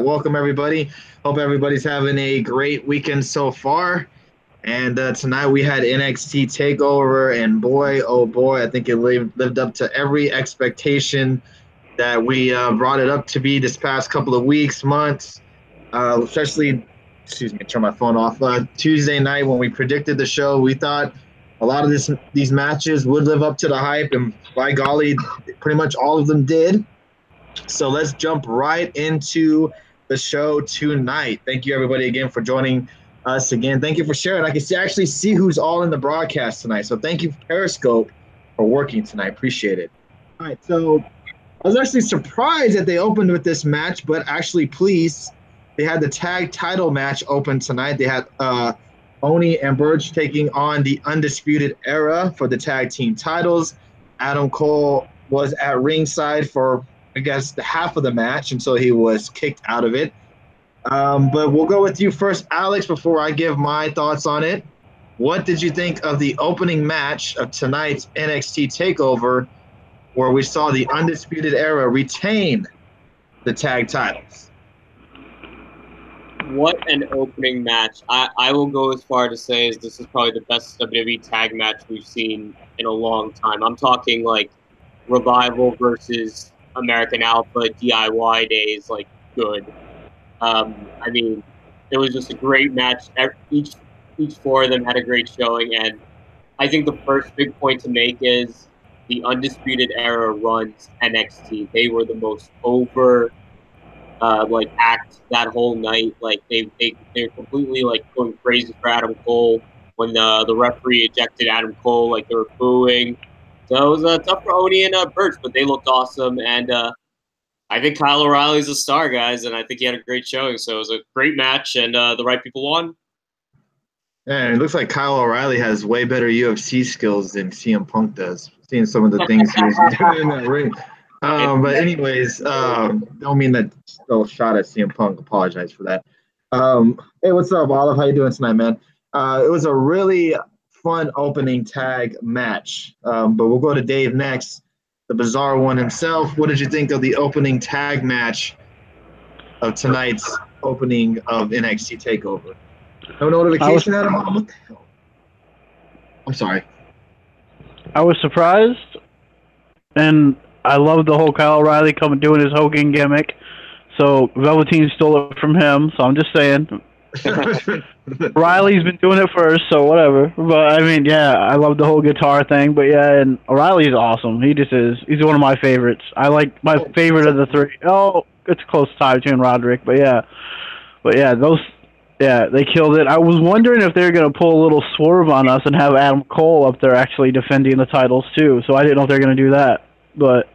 Welcome, everybody. Hope everybody's having a great weekend so far. And tonight we had NXT Takeover, and boy, oh boy, I think it lived up to every expectation that we brought it up to be this past couple of weeks, months, especially, excuse me, turn my phone off. Tuesday night when we predicted the show, we thought a lot of these matches would live up to the hype, and by golly, pretty much all of them did. So let's jump right into the show tonight. Thank you, everybody, again for joining us again. Thank you for sharing. I can actually see who's all in the broadcast tonight. So thank you, Periscope, for working tonight. Appreciate it. All right. So I was actually surprised that they opened with this match, but actually pleased. They had the tag title match open tonight. They had Oni and Burch taking on the Undisputed Era for the tag team titles. Adam Cole was at ringside for, I guess, the half of the match until he was kicked out of it. But we'll go with you first, Alex, before I give my thoughts on it. What did you think of the opening match of tonight's NXT TakeOver, where we saw the Undisputed Era retain the tag titles? What an opening match. I will go as far to say as this is probably the best WWE tag match we've seen in a long time. I'm talking like Revival versus American Alpha DIY days, like good. I mean, it was just a great match. Each four of them had a great showing, and I think the first big point to make is the Undisputed Era runs NXT. They were the most over act that whole night. Like they're completely like going crazy for Adam Cole. When the referee ejected Adam Cole, like they were booing. So it was tough for Oni and Burch, but they looked awesome. And I think Kyle O'Reilly's a star, guys, and I think he had a great showing. So it was a great match, and the right people won. Yeah, it looks like Kyle O'Reilly has way better UFC skills than CM Punk does. Seeing some of the things he was doing in that ring. But anyways, don't mean that still shot at CM Punk. Apologize for that. Hey, what's up, Olive? How you doing tonight, man? It was a really fun opening tag match. But we'll go to Dave next, the bizarre one himself. What did you think of the opening tag match of tonight's opening of NXT TakeOver? No notification at all? What the hell? I'm sorry. I was surprised, and I loved the whole Kyle O'Reilly coming doing his Hogan gimmick. So Velveteen stole it from him. So I'm just saying, O'Reilly's been doing it first, so whatever. But I mean, yeah, I love the whole guitar thing. But yeah, and O'Reilly's awesome. He just is. He's one of my favorites. I like my favorite of the three. Oh, it's a close tie between Roderick, but yeah, they killed it. I was wondering if they were going to pull a little swerve on us and have Adam Cole up there actually defending the titles too. So I didn't know if they were going to do that. But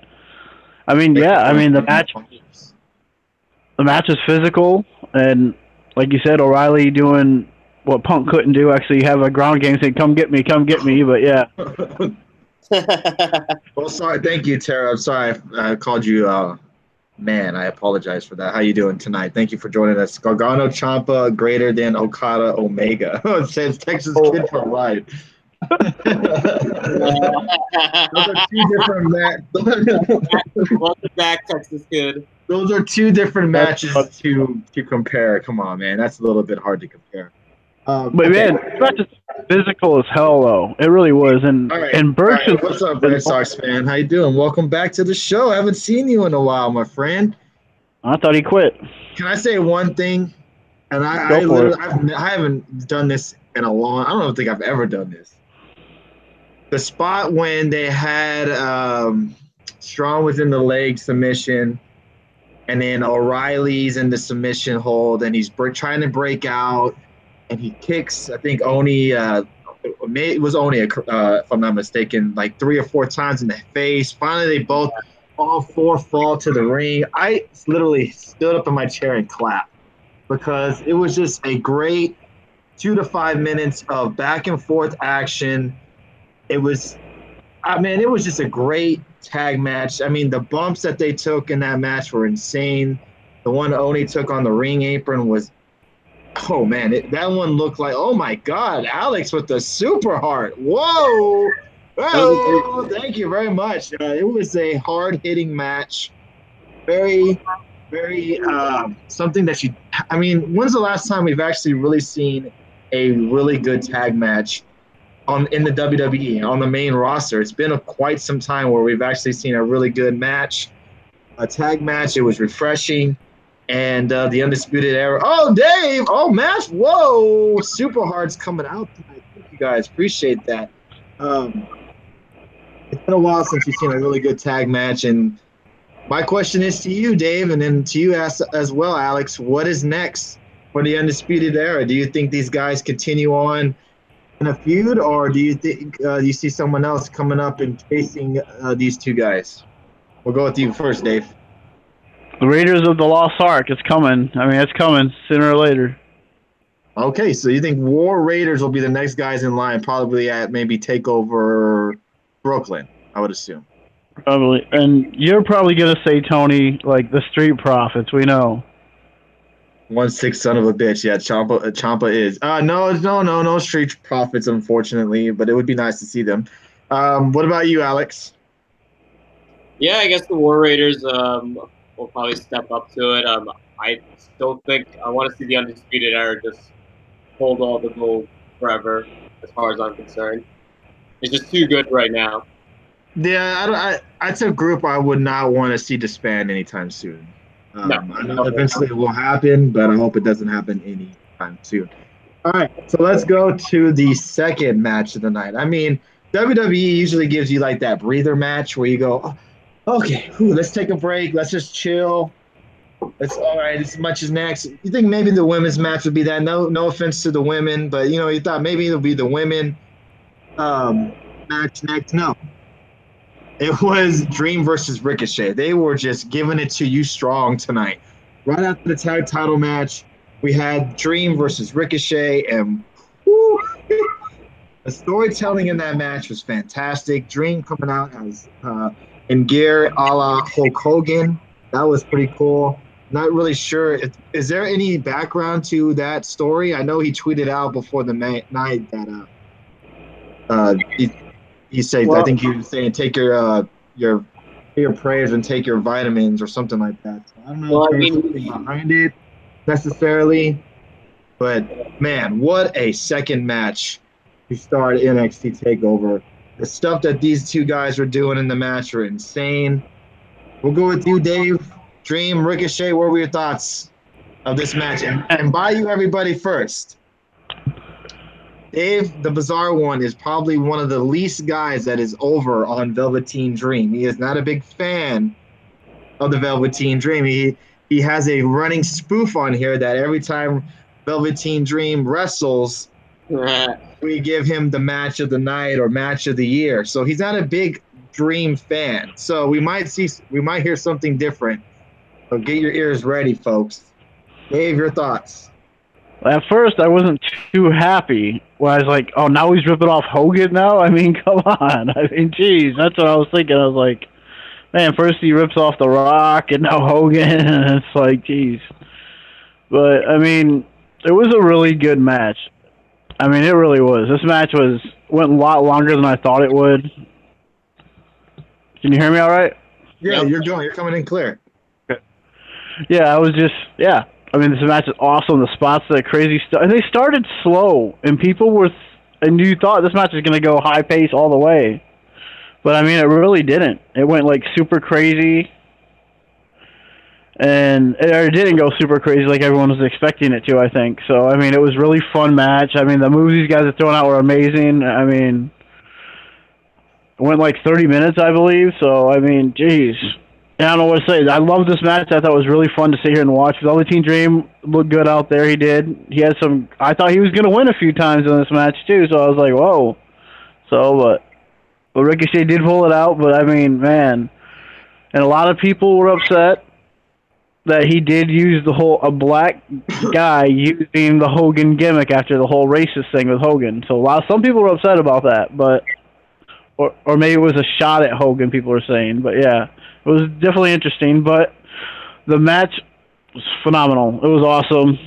I mean, yeah, I mean the match is physical, and like you said, O'Reilly doing what Punk couldn't do. Actually, have a ground game saying, "Come get me, come get me." But yeah. Well, sorry. Thank you, Tara. I'm sorry I called you. Man, I apologize for that. How you doing tonight? Thank you for joining us. Gargano, Ciampa, greater than Okada, Omega. It says Texas Kid for life. Those are two different Welcome back, Texas Kid. Those are two different matches to compare. Come on, man. That's a little bit hard to compare. But man, it's not just physical as hell, though. It really was. And right, and Burch right. What's up, Red Sox fan? How you doing? Welcome back to the show. I haven't seen you in a while, my friend. I thought he quit. Can I say one thing? And I haven't done this in a long. I don't think I've ever done this. The spot when they had Strong was in the leg submission, and then O'Reilly's in the submission hold, and he's trying to break out, and he kicks, I think Oni, it was Oni, if I'm not mistaken, like 3 or 4 times in the face. Finally, they all four fall to the ring. I literally stood up in my chair and clapped because it was just a great 2 to 5 minutes of back and forth action. It was just a great tag match. I mean, the bumps that they took in that match were insane. The one Oni took on the ring apron was, oh man, that one looked like, oh my God, Alex with the super heart. Whoa. Oh, thank you very much. It was a hard-hitting match. Very very something that you. I mean, when's the last time we've actually really seen a really good tag match in the WWE on the main roster? It's been quite some time where we've actually seen a really good match, a tag match. It was refreshing, and the Undisputed Era. Oh, Dave! Oh, match! Whoa! Super Hard's coming out tonight. Thank you guys. Appreciate that. It's been a while since we've seen a really good tag match, and my question is to you, Dave, and then to you as well, Alex. What is next for the Undisputed Era? Do you think these guys continue on in a feud, or do you think you see someone else coming up and chasing these two guys? We'll go with you first, Dave. The Raiders of the Lost Ark. It's coming. I mean, it's coming sooner or later. Okay, so you think War Raiders will be the next guys in line, probably at maybe TakeOver Brooklyn, I would assume. Probably. And you're probably going to say, Tony, like the Street Profits. We know. 1-6 son of a bitch. Yeah, Ciampa is. No Street Profits, unfortunately, but it would be nice to see them. What about you, Alex? Yeah, I guess the War Raiders will probably step up to it. I still think I want to see the Undisputed Era just hold all the gold forever, as far as I'm concerned. It's just too good right now. Yeah, it's a group I would not want to see disband anytime soon. I know eventually it will happen, but I hope it doesn't happen anytime soon. All right, so let's go to the second match of the night. I mean, WWE usually gives you like that breather match where you go, oh, okay, let's take a break, let's just chill. It's all right. This much is next. You think maybe the women's match would be that? No offense to the women, but you thought maybe it'll be the women match next. No, it was Dream versus Ricochet. They were just giving it to you strong tonight. Right after the tag title match, we had Dream versus Ricochet, and the storytelling in that match was fantastic. Dream coming out as in gear a la Hulk Hogan. That was pretty cool. Not really sure. Is there any background to that story? I know he tweeted out before the night that he said, I think he was saying, take your prayers and take your vitamins or something like that. So I don't know if there's something behind it necessarily, but man, what a second match to start NXT TakeOver. The stuff that these two guys were doing in the match were insane. We'll go with you, Dave. Dream, Ricochet, what were your thoughts of this match? And by you, everybody, first. Dave, the Bizarre One, is probably one of the least guys that is over on Velveteen Dream. He is not a big fan of the Velveteen Dream. He has a running spoof on here that every time Velveteen Dream wrestles, we give him the match of the night or match of the year. So he's not a big Dream fan. So we might hear something different. So get your ears ready, folks. Dave, your thoughts. At first, I wasn't too happy. When I was like, oh, now he's ripping off Hogan now? I mean, come on. I mean, geez, that's what I was thinking. I was like, man, first he rips off The Rock, and now Hogan. And it's like, geez. But, I mean, it was a really good match. I mean, it really was. This match went a lot longer than I thought it would. Can you hear me all right? Yeah, yep. You're coming in clear. Yeah, I was just, yeah. I mean, this match is awesome. The spots, that crazy stuff. And they started slow, and and you thought this match was going to go high pace all the way. But, I mean, it really didn't. It went, like, super crazy. And it didn't go super crazy like everyone was expecting it to, I think. So, I mean, it was a really fun match. I mean, the moves these guys are throwing out were amazing. I mean, it went like 30 minutes, I believe. So, I mean, geez. I don't know what to say. I love this match. I thought it was really fun to sit here and watch. Velveteen Dream looked good out there. He did. He had some. I thought he was going to win a few times in this match too. So I was like, whoa. So, but Ricochet did pull it out. But I mean, man, and a lot of people were upset that he did use a black guy using the Hogan gimmick after the whole racist thing with Hogan. So some people were upset about that, but or maybe it was a shot at Hogan. People were saying, but yeah. It was definitely interesting, but the match was phenomenal. It was awesome.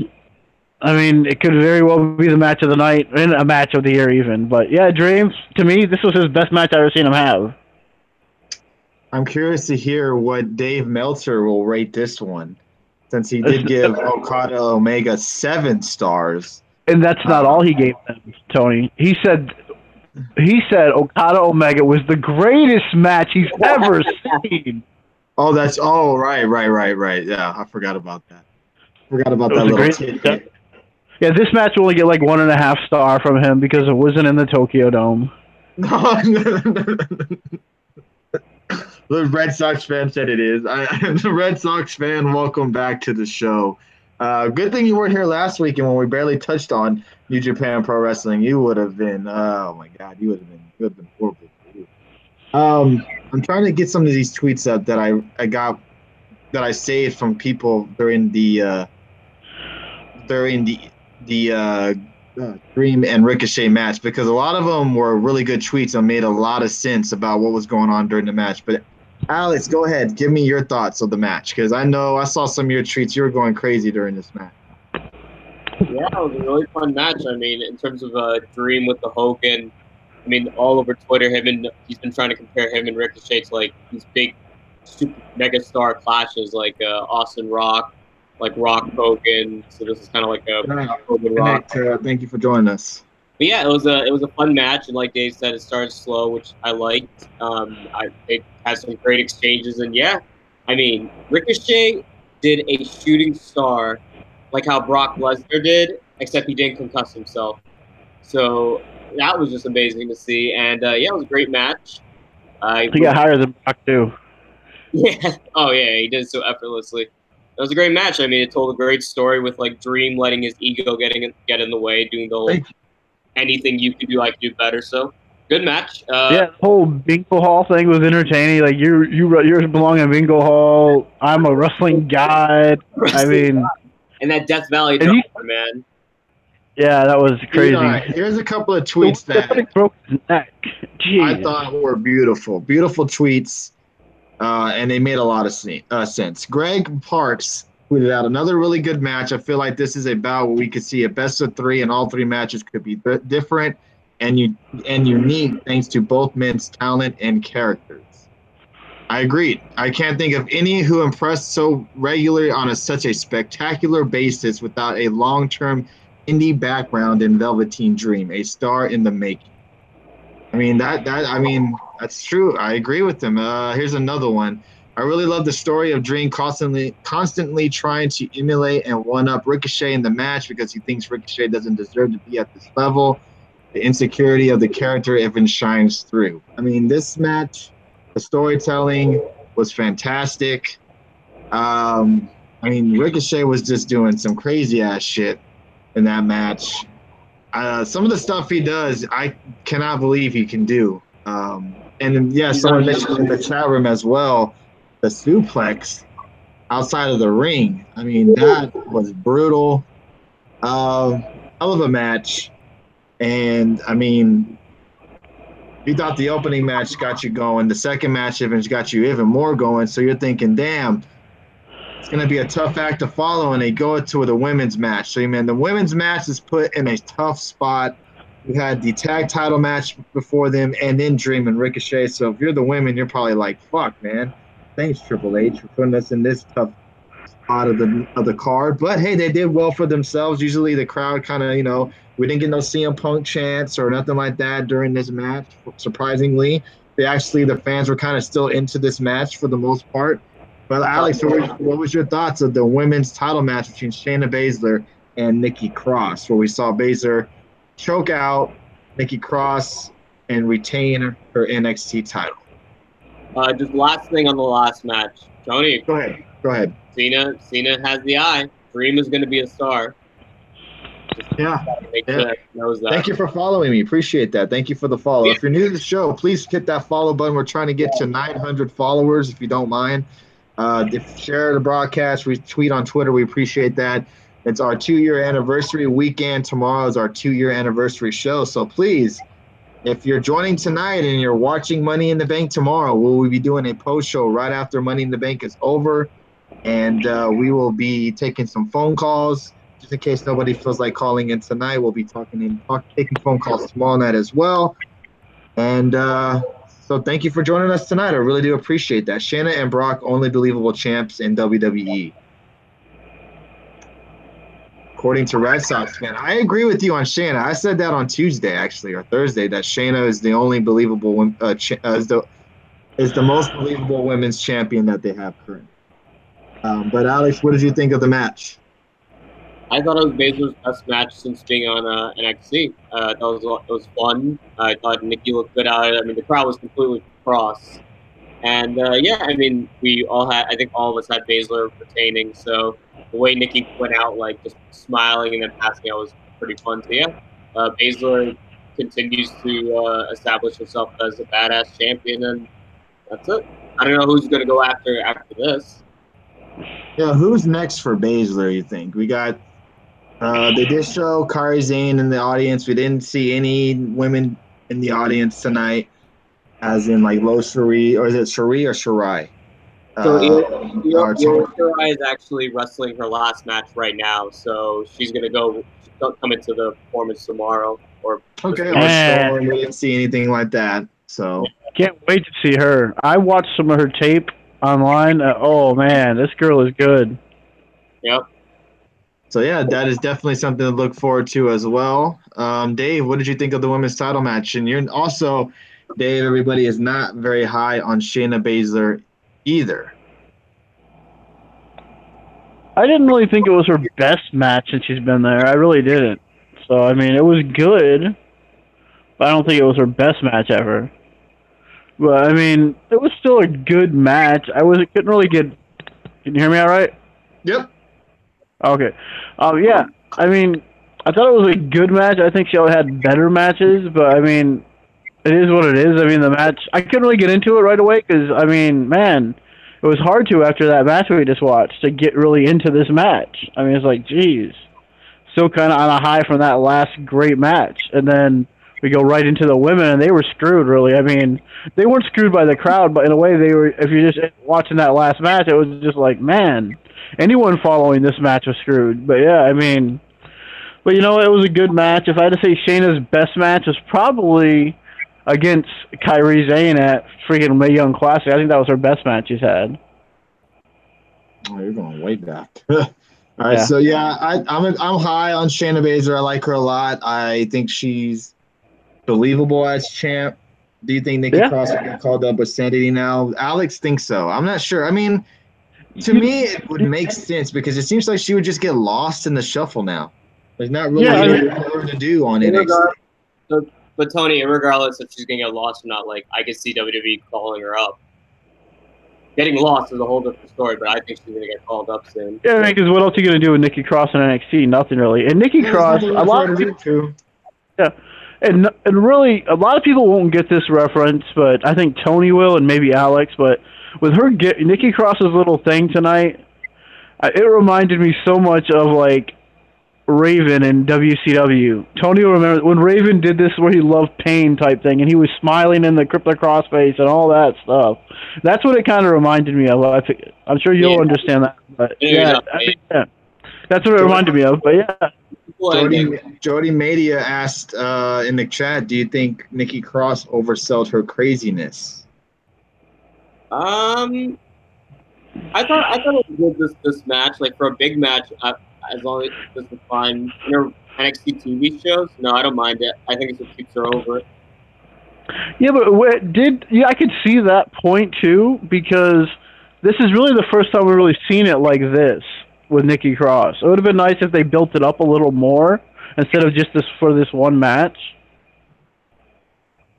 I mean, it could very well be the match of the night, and a match of the year even. But yeah, Dream, to me, this was his best match I've ever seen him have. I'm curious to hear what Dave Meltzer will rate this one. since he did give Okada Omega 7 stars. And that's not all he gave them, Tony. He said Okada Omega was the greatest match he's ever seen. Oh, right. Yeah, I forgot about that. Forgot about that little tidbit. Yeah, this match will only get like 1.5 star from him because it wasn't in the Tokyo Dome. The Red Sox fan said it is. The Red Sox fan, welcome back to the show. Good thing you weren't here last week, and when we barely touched on New Japan Pro Wrestling, you would have been. Oh my God, you would have been horrible for you. I'm trying to get some of these tweets up that I saved from people during the Dream and Ricochet match, because a lot of them were really good tweets and made a lot of sense about what was going on during the match. But Alex, go ahead, give me your thoughts of the match, because I know I saw some of your tweets. You were going crazy during this match. Yeah, it was a really fun match. I mean, in terms of Dream with the Hogan, I mean, all over Twitter, he's been trying to compare him and Ricochet to like these big, super mega star clashes, like Austin Rock, like Rock Hogan. So this is kind of like a Hogan Rock. Thank you for joining us. But yeah, it was a fun match, and like Dave said, it started slow, which I liked. It had some great exchanges, and yeah, I mean, Ricochet did a shooting star, like how Brock Lesnar did, except he didn't concuss himself. So that was just amazing to see, and yeah, it was a great match. He got higher than Brock too. Yeah. Oh yeah, he did it so effortlessly. It was a great match. I mean, it told a great story with like Dream letting his ego get in the way, doing the whole anything you can do, I can do better. So good match. Yeah, the whole Bingo Hall thing was entertaining. Like you belong in Bingo Hall. I'm a wrestling guide. I mean, and that Death Valley drama, man. Yeah, that was crazy. Here's a couple of tweets that broke his neck. I thought were beautiful tweets, and they made a lot of sense. Greg Parks tweeted out another really good match. I feel like this is a bout where we could see a best of 3, and all 3 matches could be different and unique thanks to both men's talent and characters. I agreed. I can't think of any who impressed so regularly on such a spectacular basis without a long-term indie background in Velveteen Dream, a star in the making. I mean that's true. I agree with him. Here's another one. I really love the story of Dream constantly trying to emulate and one-up Ricochet in the match because he thinks Ricochet doesn't deserve to be at this level. The insecurity of the character even shines through. I mean, this match, the storytelling was fantastic. I mean, Ricochet was just doing some crazy-ass shit in that match. Some of the stuff he does, I cannot believe he can do. And yeah, someone mentioned in the chat room as well, the suplex outside of the ring. I mean, that was brutal. Hell of a match. And I mean, you thought the opening match got you going. The second match even got you even more going. So you're thinking, damn, it's going to be a tough act to follow. And they go into the women's match. So, man, the women's match is put in a tough spot. We had the tag title match before them and then Dream and Ricochet. So if you're the women, you're probably like, fuck, man. Thanks, Triple H, for putting us in this tough spot of the card. But, hey, they did well for themselves. Usually the crowd kind of, we didn't get no CM Punk chants or nothing like that during this match, surprisingly. The fans were kind of still into this match for the most part. But, Alex, what was your thoughts of the women's title match between Shayna Baszler and Nikki Cross, where we saw Baszler choke out Nikki Cross and retain her NXT title? Just last thing on the last match. Tony. Go ahead. Cena has the eye. Dream is going to be a star. Yeah. Knows that. Thank you for following me. Appreciate that. Thank you for the follow. Yeah. If you're new to the show, please hit that follow button. We're trying to get to 900 followers, if you don't mind. Share the broadcast, retweet on Twitter. We appreciate that. It's our 2-year anniversary weekend. Tomorrow is our 2-year anniversary show. So please, if you're joining tonight and you're watching Money in the Bank tomorrow, we'll be doing a post show right after Money in the Bank is over. And we will be taking some phone calls. Just in case nobody feels like calling in tonight, we'll be taking phone calls tomorrow night as well. And so thank you for joining us tonight. I really do appreciate that. Shayna and Brock, only believable champs in WWE. according to Red Sox fan. I agree with you on Shayna. I said that on Tuesday, actually, or Thursday, that Shayna is the only believable is the most believable women's champion that they have currently. But Alex, what did you think of the match? I thought it was Baszler's best match since being on NXT. It was fun. I thought Nikki looked good at it. I mean, the crowd was completely cross. And yeah, I mean, I think all of us had Baszler retaining. So the way Nikki went out, like just smiling and then passing out, was pretty fun. So yeah, Baszler continues to establish herself as a badass champion, and that's it. I don't know who's going to go after this. Yeah, who's next for Baszler, you think? We got they did show Kairi Sane in the audience. We didn't see any women in the audience tonight, as in like Lo Shirai, or is it Shirai or Shirai? So Shirai is actually wrestling her last match right now, so she's gonna come into the performance tomorrow. Okay, we didn't see anything like that. So can't wait to see her. I watched some of her tape online. Oh man, this girl is good. Yep. So yeah, that is definitely something to look forward to as well. Dave, what did you think of the women's title match? And you're also, Dave, everybody is not very high on Shayna Baszler either. I didn't really think it was her best match since she's been there. I really didn't. So I mean, it was good, but I don't think it was her best match ever. But I mean, it was still a good match. Couldn't really get. Can you hear me all right? Yep. Okay. Yeah. I mean, I thought it was a good match. I think she had better matches, but I mean, it is what it is. I mean, the match, I couldn't really get into it right away because, I mean, man, it was hard to after that match we just watched to get really into this match. I mean, it's like, geez. Still kind of on a high from that last great match. And then we go right into the women, and they were screwed, really. I mean, they weren't screwed by the crowd, but in a way, they were. If you're just watching that last match, it was just like, man, anyone following this match was screwed. But yeah, I mean, but you know, it was a good match. If I had to say Shayna's best match was probably against Kairi Sane at freaking Mae Young Classic. I think that was her best match she's had. Oh, you're going way back. All right, yeah. So yeah, I'm high on Shayna Baszler. I like her a lot. I think she's believable as champ. Do you think Nikki Cross will get called up with Sanity now? Alex thinks so. I'm not sure. I mean, to me, it would make sense because it seems like she would just get lost in the shuffle now. There's not really anything for her to do on NXT. But Tony, regardless if she's gonna get lost or not, like I could see WWE calling her up. Getting lost is a whole different story, but I think she's gonna get called up soon. Yeah, because what else are you gonna do with Nikki Cross in NXT? Nothing really. And Nikki Cross, a lot of people, and really, a lot of people won't get this reference, but I think Tony will, and maybe Alex. But with her, Nikki Cross's little thing tonight, it reminded me so much of like Raven in WCW. Tony will remember when Raven did this where he loved pain type thing, and he was smiling in the crippler crossface and all that stuff. That's what it kind of reminded me of. I'm sure you'll understand that. But that's what it reminded me of. But yeah. Jody Media asked in the chat, do you think Nikki Cross oversold her craziness? I thought it was good this match. Like for a big match, as long as this is fine. You know, NXT TV shows? No, I don't mind it. I think it's what keeps her over. Yeah, but I could see that point too, because this is really the first time we've really seen it like this with Nikki Cross. It would have been nice if they built it up a little more instead of just for this one match.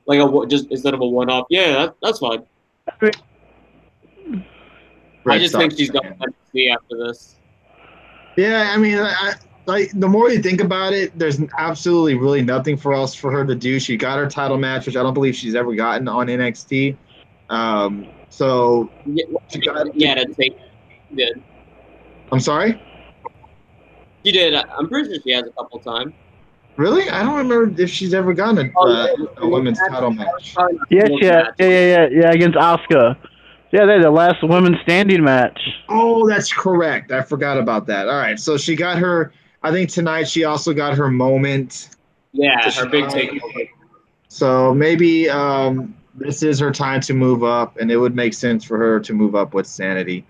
Like just instead of a one-off. Yeah, that's fine. I just think she's got to see after this. Yeah, I mean, like the more you think about it, there's absolutely really nothing for her to do. She got her title match, which I don't believe she's ever gotten on NXT. So to take did. I'm sorry? She did. I'm pretty sure she has a couple times. Really? I don't remember if she's ever gotten a women's title match. Yeah, against Asuka. Yeah, they're the last women's standing match. Oh, that's correct. I forgot about that. All right, so she got her. I think tonight she also got her moment. Yeah, her big takeover. So maybe this is her time to move up, and it would make sense for her to move up with Sanity.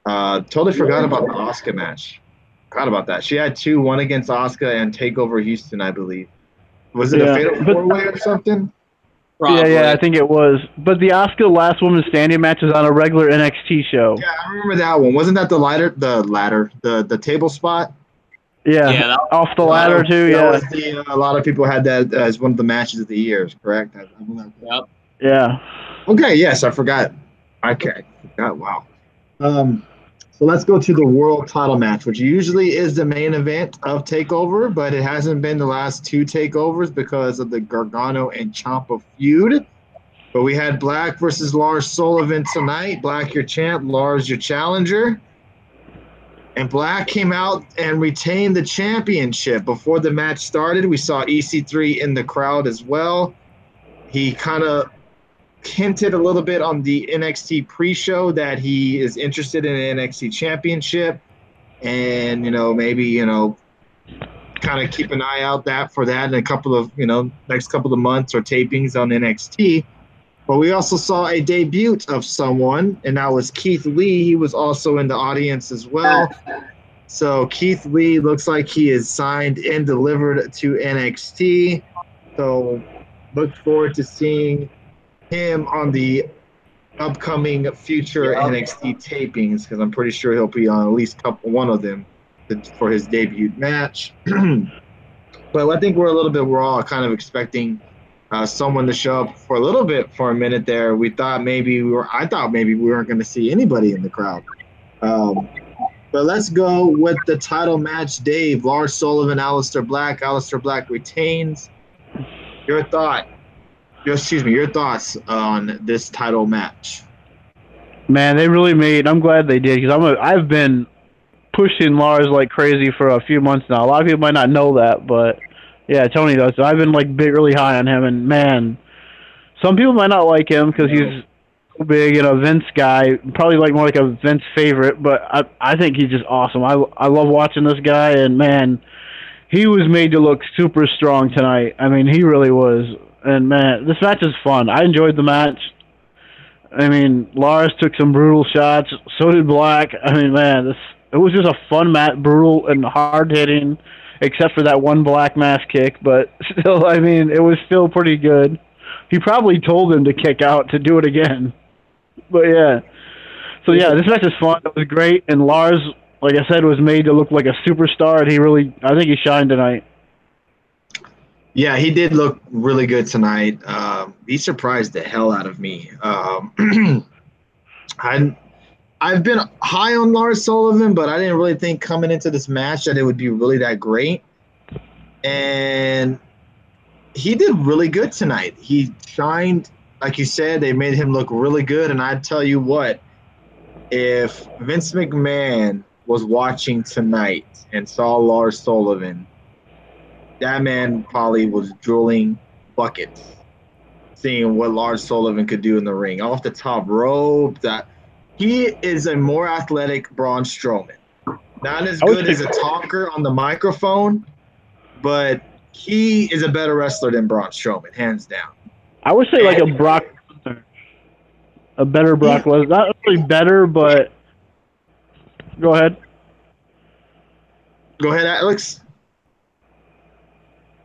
Totally forgot about the Asuka match. Forgot about that. She had two, one against Asuka and Takeover Houston, I believe. Was it a Yeah, fatal but four-way or something? Probably. yeah, I think it was. But the Asuka last woman standing match is on a regular NXT show. Yeah, I remember that one. Wasn't that the table spot? Yeah, Yeah, that off the ladder too. That Yeah, was a lot of people had that as one of the matches of the year, correct? Yep. yeah. Okay, yes, I forgot. Okay, forgot. Wow. So let's go to the world title match, which usually is the main event of Takeover, but it hasn't been the last two Takeovers because of the Gargano and Ciampa feud. But we had Black versus Lars Sullivan tonight. Black, your champ. Lars, your challenger. And Black came out and retained the championship. Before the match started, we saw EC3 in the crowd as well. He kind of hinted a little bit on the NXT pre-show that he is interested in an NXT championship. And, maybe, kind of keep an eye out for that in a couple of, next couple of months or tapings on NXT. But we also saw a debut of someone, and that was Keith Lee. He was also in the audience as well. So Keith Lee looks like he is signed and delivered to NXT. So look forward to seeing him on the upcoming future NXT tapings, because I'm pretty sure he'll be on at least one of them for his debut match. But I think we're all kind of expecting someone to show up for a little bit for a minute there. I thought maybe we weren't going to see anybody in the crowd. But let's go with the title match, Dave. Lars Sullivan, Aleister Black. Aleister Black retains. Your thoughts on this title match? Man, they really made. I'm glad they did, because I've been pushing Lars like crazy for a few months now. A lot of people might not know that, but yeah, Tony does. So I've been really high on him, and man, some people might not like him because he's so big and a Vince guy. Probably more like a Vince favorite, but I think he's just awesome. I love watching this guy, and man, he was made to look super strong tonight. I mean, he really was. And man, this match is fun. I enjoyed the match. I mean, Lars took some brutal shots. So did Black. I mean, man, it was just a fun match, brutal and hard hitting, except for that one Black mass kick. But still, I mean, it was still pretty good. He probably told him to kick out to do it again. But yeah. So yeah, this match is fun. It was great. And Lars, like I said, was made to look like a superstar. And I think he shined tonight. Yeah, he did look really good tonight. He surprised the hell out of me. I've been high on Lars Sullivan, but I didn't really think coming into this match that it would be really that great. And he did really good tonight. He shined, like you said. They made him look really good. And I tell you what, if Vince McMahon was watching tonight and saw Lars Sullivan, that man probably was drooling buckets, seeing what Lars Sullivan could do in the ring. Off the top rope, that he is a more athletic Braun Strowman. Not as good as a talker on the microphone, but he is a better wrestler than Braun Strowman, hands down. I would say a Brock Lesnar. A better Brock Lesnar. Not really better, but go ahead. Go ahead, Alex.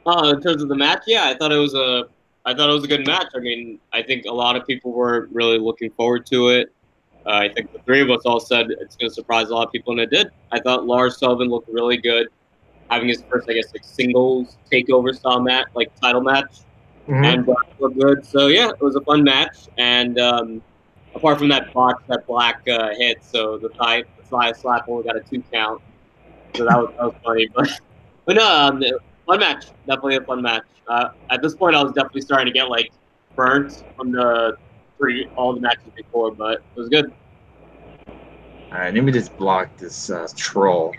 In terms of the match, yeah, I thought it was a good match. I mean, I think a lot of people were really looking forward to it. I think the three of us all said it's going to surprise a lot of people, and it did. I thought Lars Sullivan looked really good, having his first, singles takeover style match, title match, and Black looked good. So yeah, it was a fun match. And apart from that botch that Black hit, so the thigh slap only got a 2 count, so that was funny. But no, fun match, definitely a fun match. At this point, I was definitely starting to get burnt from all the matches before, but it was good. All right, let me just block this troll.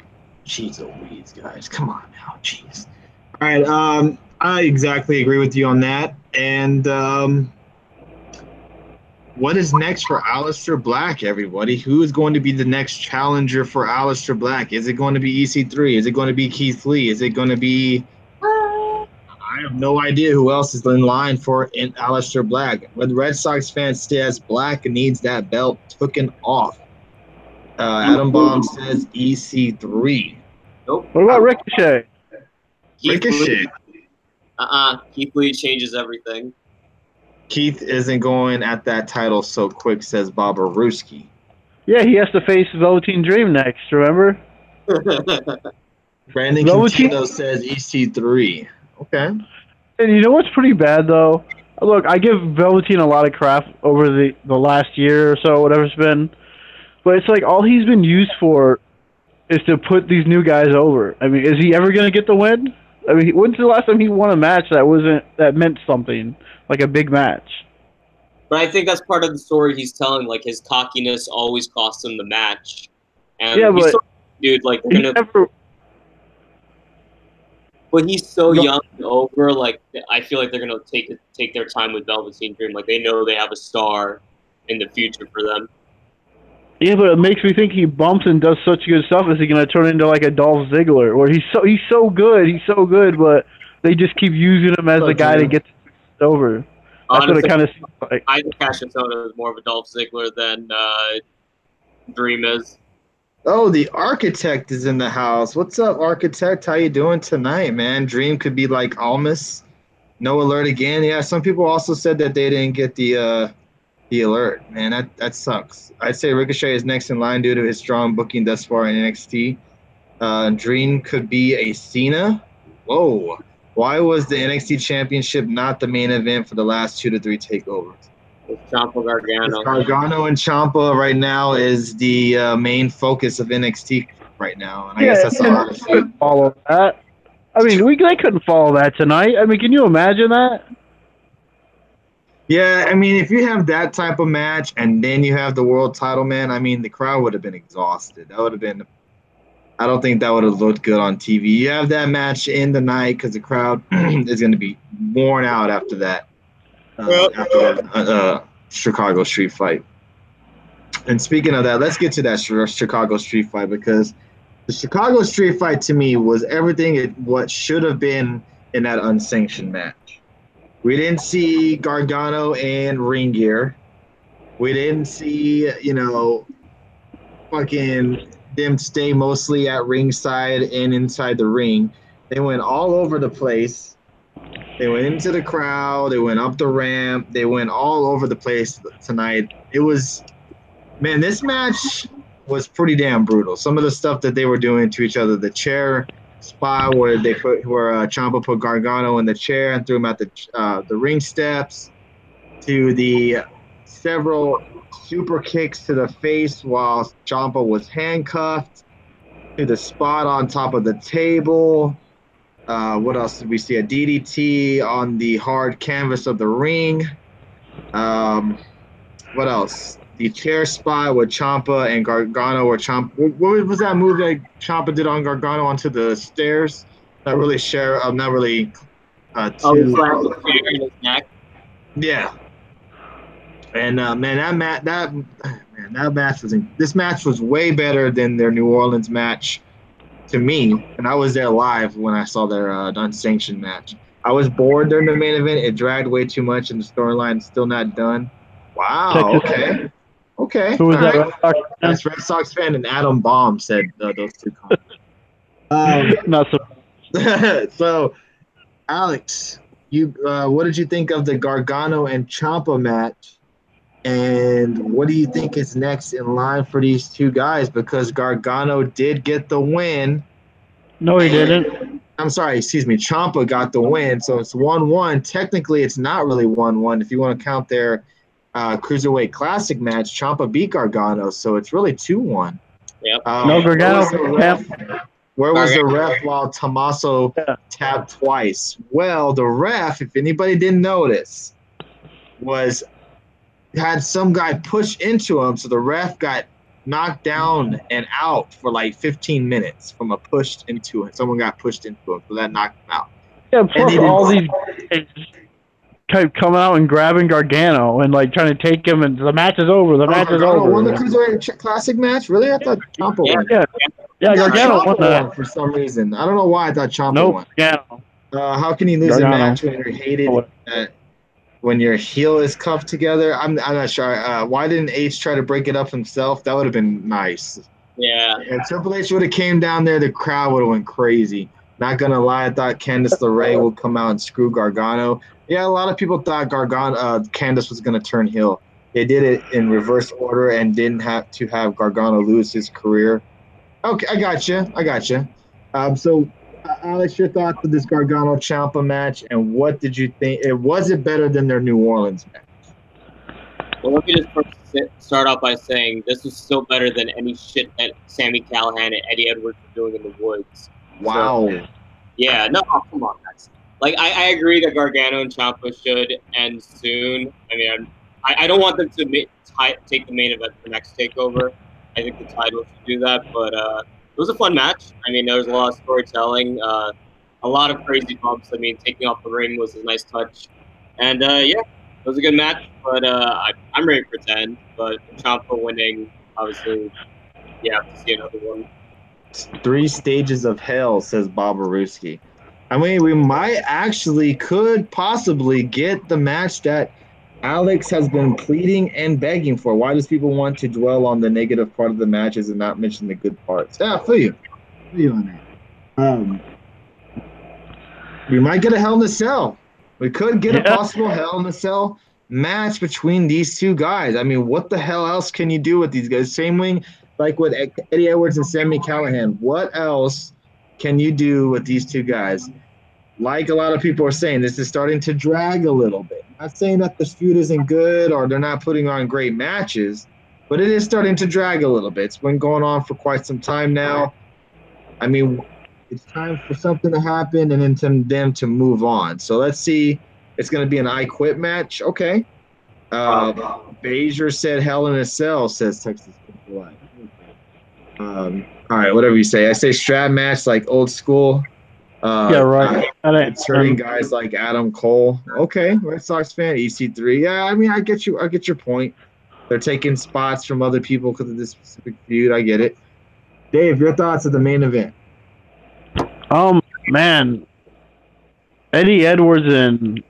Jeez Louise, guys, come on now, jeez. All right, I exactly agree with you on that. And what is next for Aleister Black, everybody? Who is going to be the next challenger for Aleister Black? Is it going to be EC3? Is it going to be Keith Lee? Is it going to be... I have no idea who else is in line for Aleister Black. But the Red Sox fans says Black needs that belt taken off. Adam Bomb says EC3. Nope. What about Ricochet? Ricochet. Keith Lee changes everything. Keith isn't going at that title so quick, says Baba Ruski. Yeah, he has to face Velveteen Dream next, remember? Brandon Velveteen Quintino says EC3. Okay. And you know what's pretty bad, though? Look, I give Velveteen a lot of crap over the last year or so, whatever it's been. But it's like all he's been used for is to put these new guys over. I mean, is he ever going to get the win? I mean, when's the last time he won a match that meant something, like a big match? But I think that's part of the story he's telling. Like, his cockiness always cost him the match. And yeah, but dude, like, but he's so young and over. Like, I feel like they're gonna take their time with Velveteen Dream. Like, they know they have a star in the future for them. Yeah, but it makes me think he bumps and does such good stuff. Is he gonna turn into like a Dolph Ziggler, where he's so good, but they just keep using him as the guy to get over. That's Honestly, what it kind of seems like. I think Hashimoto is more of a Dolph Ziggler than Dream is. Oh, the Architect is in the house. What's up, Architect? How you doing tonight, man? Dream could be like Almas. No alert again. Yeah, some people also said that they didn't get the alert. Man, that sucks. I'd say Ricochet is next in line due to his strong booking thus far in NXT. Dream could be a Cena. Whoa. Why was the NXT Championship not the main event for the last 2 to 3 takeovers? It's Ciampa Gargano. Gargano and Ciampa right now is the main focus of NXT right now. And I guess that's I couldn't follow that. I mean, they couldn't follow that tonight. I mean, can you imagine that? Yeah, I mean, if you have that type of match and then you have the world title, man, I mean, the crowd would have been exhausted. That would have been – I don't think that would have looked good on TV. You have that match in the night because the crowd is going to be worn out after that. Chicago street fight. And speaking of that, let's get to that Chicago street fight, because the Chicago street fight to me was everything what should have been in that unsanctioned match. We didn't see Gargano and ring gear. We didn't see, fucking them stay mostly at ringside and inside the ring. They went all over the place. They went into the crowd. They went up the ramp. They went all over the place tonight. It was, man, this match was pretty damn brutal. Some of the stuff that they were doing to each other, the chair spot where Ciampa put Gargano in the chair and threw him at the ring steps, to the several super kicks to the face while Ciampa was handcuffed, to the spot on top of the table. What else did we see? A DDT on the hard canvas of the ring. What else? The chair spot with Ciampa and Gargano, where Ciampa. What was that move that Ciampa did on Gargano onto the stairs? Not really sure. Not really. In his neck. Yeah. And this match was way better than their New Orleans match to me, and I was there live when I saw their unsanctioned match. I was bored during the main event. It dragged way too much, and the storyline is still not done. Wow. Okay. Who was that? Right. That's Red Sox fan, and Adam Baum said those two comments. Not so. So, Alex, what did you think of the Gargano and Ciampa match? And what do you think is next in line for these two guys? Because Gargano did get the win. No, he didn't. I'm sorry, excuse me. Ciampa got the win, so it's 1-1. Technically, it's not really 1-1 if you want to count their Cruiserweight Classic match. Ciampa beat Gargano, so it's really 2-1. Yep. No, Gargano. Where was the ref while Tommaso tapped twice? Well, the ref, if anybody didn't notice, had some guy push into him, so the ref got knocked down and out for like 15 minutes from a push into him. Someone got pushed into him, so that knocked him out. Yeah, plus all these guys kept coming out and grabbing Gargano and like trying to take him, and the match is over. The match is over. Won the Cruiserweight Classic match? Really? I thought Ciampa won. Yeah, Gargano won that for some reason. I don't know why I thought Ciampa won. Gargano. How can you lose a match when you're hated? When your heel is cuffed together? I'm not sure. Why didn't H try to break it up himself? That would have been nice. Yeah. If Triple H would have came down there, the crowd would have went crazy. Not gonna lie, I thought Candice LeRae would come out and screw Gargano. Yeah, a lot of people thought Candice was gonna turn heel. They did it in reverse order and didn't have to have Gargano lose his career. Okay, I got you. So, Alex, your thoughts of this Gargano Ciampa match, and what did you think? Was it better than their New Orleans match? Well, let me just first start off by saying this was still better than any shit that Sami Callihan and Eddie Edwards were doing in the woods. Wow. So, yeah, no, come on, guys. Like, I agree that Gargano and Ciampa should end soon. I mean, I don't want them to take the main event for next TakeOver. I think the title should do that, but it was a fun match. I mean, there was a lot of storytelling, a lot of crazy bumps. I mean, taking off the ring was a nice touch. And, yeah, it was a good match, but I'm ready for 10. But Ciampa winning, obviously, yeah, have to see another one. 3 stages of hell, says Bobaruski. I mean, we could possibly get the match that Alex has been pleading and begging for. Why does people want to dwell on the negative part of the matches and not mention the good parts? Yeah, I feel you on that. We might get a Hell in a Cell. We could get a possible Hell in a Cell match between these two guys. I mean, what the hell else can you do with these guys? Same way like with Eddie Edwards and Sami Callihan. What else can you do with these two guys? Like a lot of people are saying, this is starting to drag a little bit. I'm not saying that this feud isn't good or they're not putting on great matches, but it is starting to drag a little bit. It's been going on for quite some time now. I mean, it's time for something to happen and then them to move on. So let's see. It's going to be an I Quit match. Okay. Bezier said Hell in a Cell, says Texas Live. All right, whatever you say. I say strap match like old school. Yeah, right. It's hurting guys like Adam Cole. Okay, Red Sox fan, EC3. Yeah, I mean, I get you. I get your point. They're taking spots from other people because of this specific feud. I get it. Dave, your thoughts of the main event? Man, Eddie Edwards and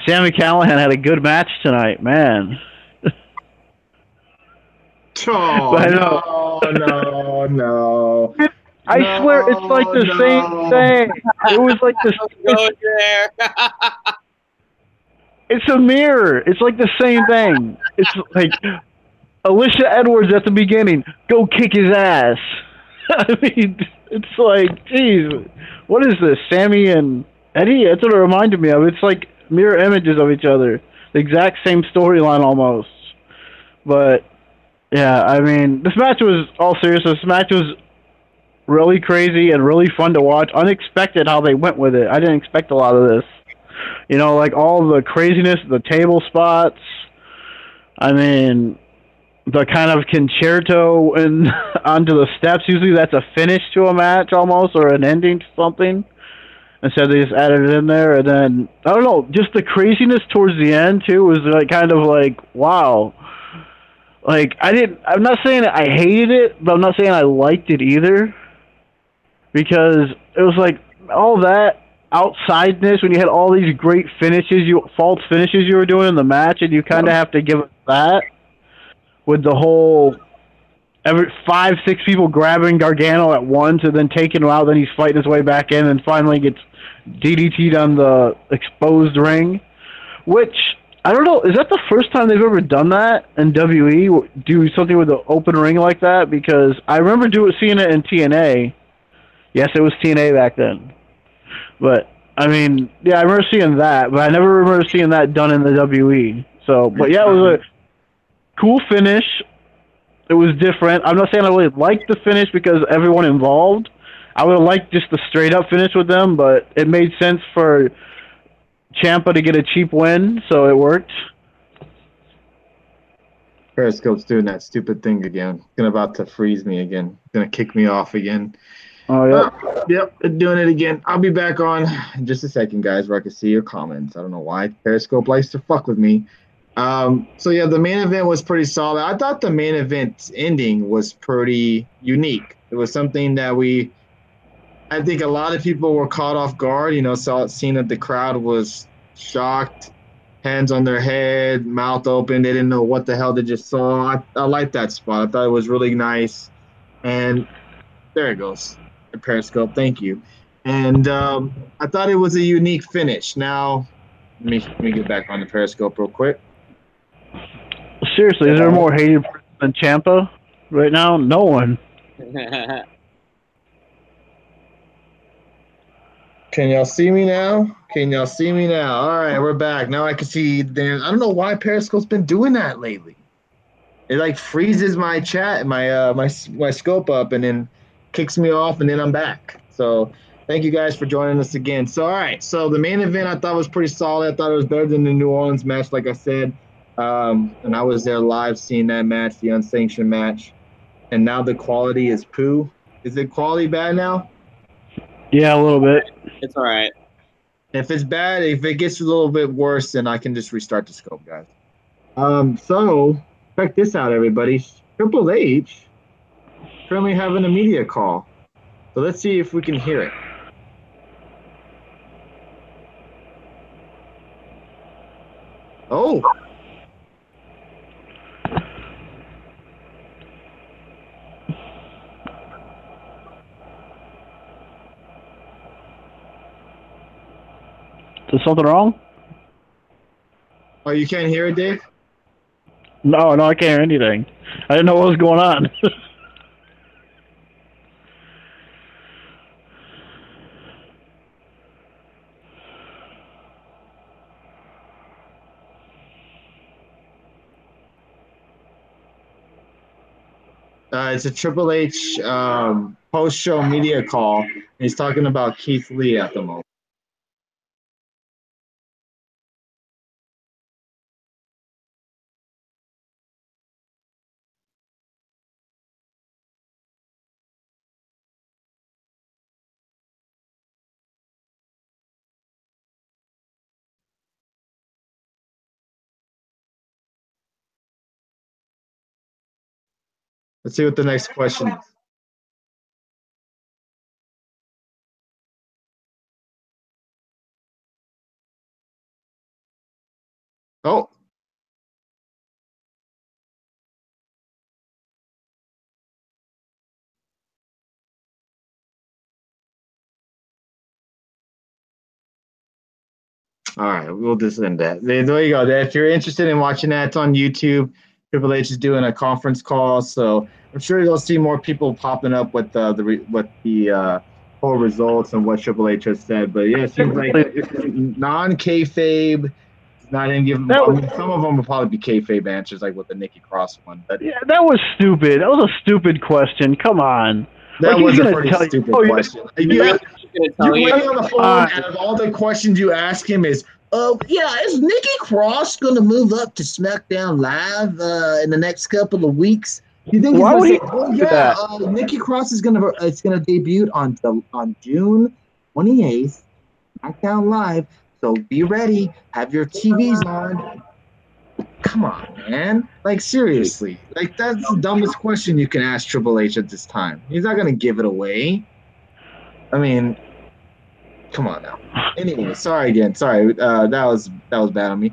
Sami Callihan had a good match tonight, man. Oh, no. I swear, it's like the same thing. It was like this. It's a mirror. It's like the same thing. It's like Alicia Edwards at the beginning. Go kick his ass. I mean, it's like, geez, what is this? Sammy and Eddie? That's what it reminded me of. It's like mirror images of each other. The exact same storyline almost. But yeah, I mean, this match was, all seriousness, this match was really crazy and really fun to watch. Unexpected how they went with it. I didn't expect a lot of this. You know, like all the craziness, the table spots. I mean, the kind of concerto and onto the steps. Usually that's a finish to a match almost, or an ending to something. Instead they just added it in there. And then, I don't know, just the craziness towards the end too was like kind of like, wow. Like, I'm not saying I hated it, but I'm not saying I liked it either. Because it was like all that outsideness when you had all these great finishes, false finishes you were doing in the match, and you kind of have to give it that with the whole 5-6 people grabbing Gargano at once and then taking him out, then he's fighting his way back in and finally gets DDT'd on the exposed ring, which, I don't know, is that the first time they've ever done that in WE, do something with the open ring like that? Because I remember seeing it in TNA. Yes, it was TNA back then. But, I mean, yeah, I remember seeing that, but I never remember seeing that done in the WE. So, but yeah, it was a cool finish. It was different. I'm not saying I really liked the finish because everyone involved. I would have liked just the straight-up finish with them, but it made sense for Ciampa to get a cheap win, so it worked. Periscope's doing that stupid thing again. It's about to freeze me again. It's going to kick me off again. Oh, yeah. Yep, doing it again. I'll be back on in just a second, guys, where I can see your comments. I don't know why Periscope likes to fuck with me. So, yeah, the main event was pretty solid. I thought the main event ending was pretty unique. It was something that I think a lot of people were caught off guard, seeing that the crowd was shocked, hands on their head, mouth open. They didn't know what the hell they just saw. I liked that spot. I thought it was really nice. And there it goes. The Periscope. Thank you. And I thought it was a unique finish. Now, let me get back on the Periscope real quick. Seriously, is there a more hated person than Ciampa right now? No one. Can y'all see me now? Can y'all see me now? All right, we're back. Now I can see. I don't know why Periscope's been doing that lately. It like freezes my chat, my scope up, and then kicks me off, and then I'm back. So thank you guys for joining us again. So all right, so the main event I thought was pretty solid. I thought it was better than the New Orleans match, like I said, and I was there live seeing that match, the unsanctioned match, and now the quality is poo. Is the quality bad now? Yeah, a little bit. It's all right. If it's bad, if it gets a little bit worse, then I can just restart the scope, guys. So check this out, everybody. Triple H currently having a media call. So let's see if we can hear it. Oh. Is something wrong? Oh, you can't hear it, Dave? No, I can't hear anything. I didn't know what was going on. It's a Triple H post-show media call. He's talking about Keith Lee at the moment. Let's see what the next question is. Oh. All right, we'll just end that. There you go. If you're interested in watching that, it's on YouTube. Triple H is doing a conference call, so I'm sure you'll see more people popping up with the whole results and what Triple H has said. But yeah, it seems like non-kayfabe. Not even giving. I mean, some of them will probably be kayfabe answers, like with the Nikki Cross one. But yeah, that was stupid. That was a stupid question. Come on. That was a pretty stupid question. You wait on the phone, out of all the questions you ask him is, is Nikki Cross going to move up to SmackDown Live in the next couple of weeks? You think he's going to say, Nikki Cross is going to debut on June 28th, SmackDown Live. So be ready. Have your TVs on. Come on, man. Like, seriously. Like, that's the dumbest question you can ask Triple H at this time. He's not going to give it away. I mean, come on now. Anyway, sorry again. Sorry. That was bad on me.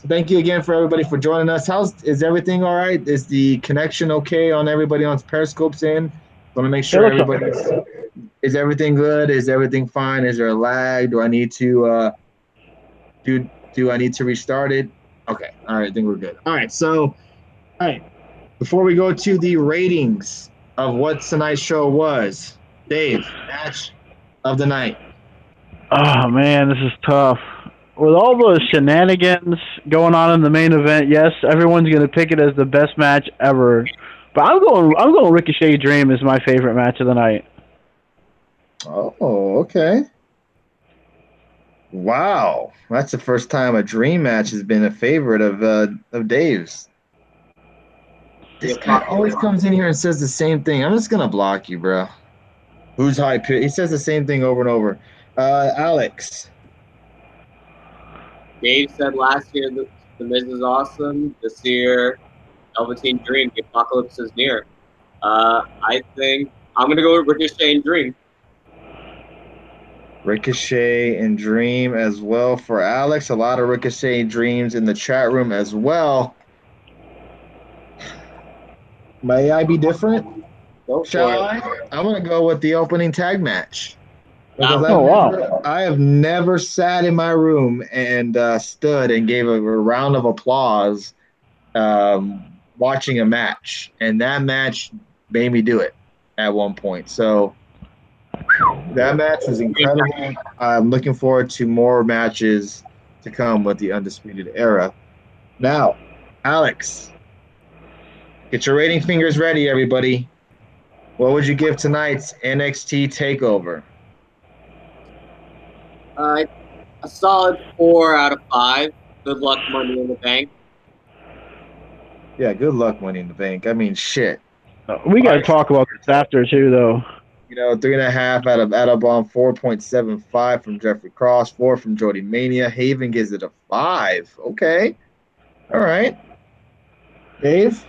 Thank you again for everybody for joining us. Is everything all right? Is the connection okay on everybody on Periscope's in? Want to make sure everybody's – is everything good? Is everything fine? Is there a lag? Do I need to do I need to restart it? Okay. All right. I think we're good. All right. So, all right. Before we go to the ratings of what tonight's show was, Dave, match of the night. Oh, man, this is tough. With all the shenanigans going on in the main event, yes, everyone's going to pick it as the best match ever. But I'm going Ricochet Dream is my favorite match of the night. Oh, okay. Wow, that's the first time a dream match has been a favorite of Dave's. This guy always comes in here and says the same thing. I'm just gonna block you, bro. Who's high pitch? He says the same thing over and over. Alex. Dave said last year the Miz is awesome. This year, Velveteen Dream, the apocalypse is near. I think I'm gonna go with Ricochet and Dream. Ricochet and Dream as well for Alex. A lot of Ricochet Dreams in the chat room as well. May I be different? Go Shall for it. I? I'm gonna go with the opening tag match because Oh, wow. I have never sat in my room and stood and gave a round of applause watching a match, and that match made me do it at one point. So that match was incredible. I'm looking forward to more matches to come with the Undisputed Era. Now, Alex, get your rating fingers ready, everybody. What would you give tonight's NXT Takeover? A solid 4 out of 5. Good luck, Money in the Bank. Yeah, good luck, Money in the Bank. I mean, shit. We got to talk about this after too, though. 3.5 out of Adabomb, 4.75 from Jeffrey Cross, 4 from Jody Mania. Haven gives it a 5. Okay. All right. Dave?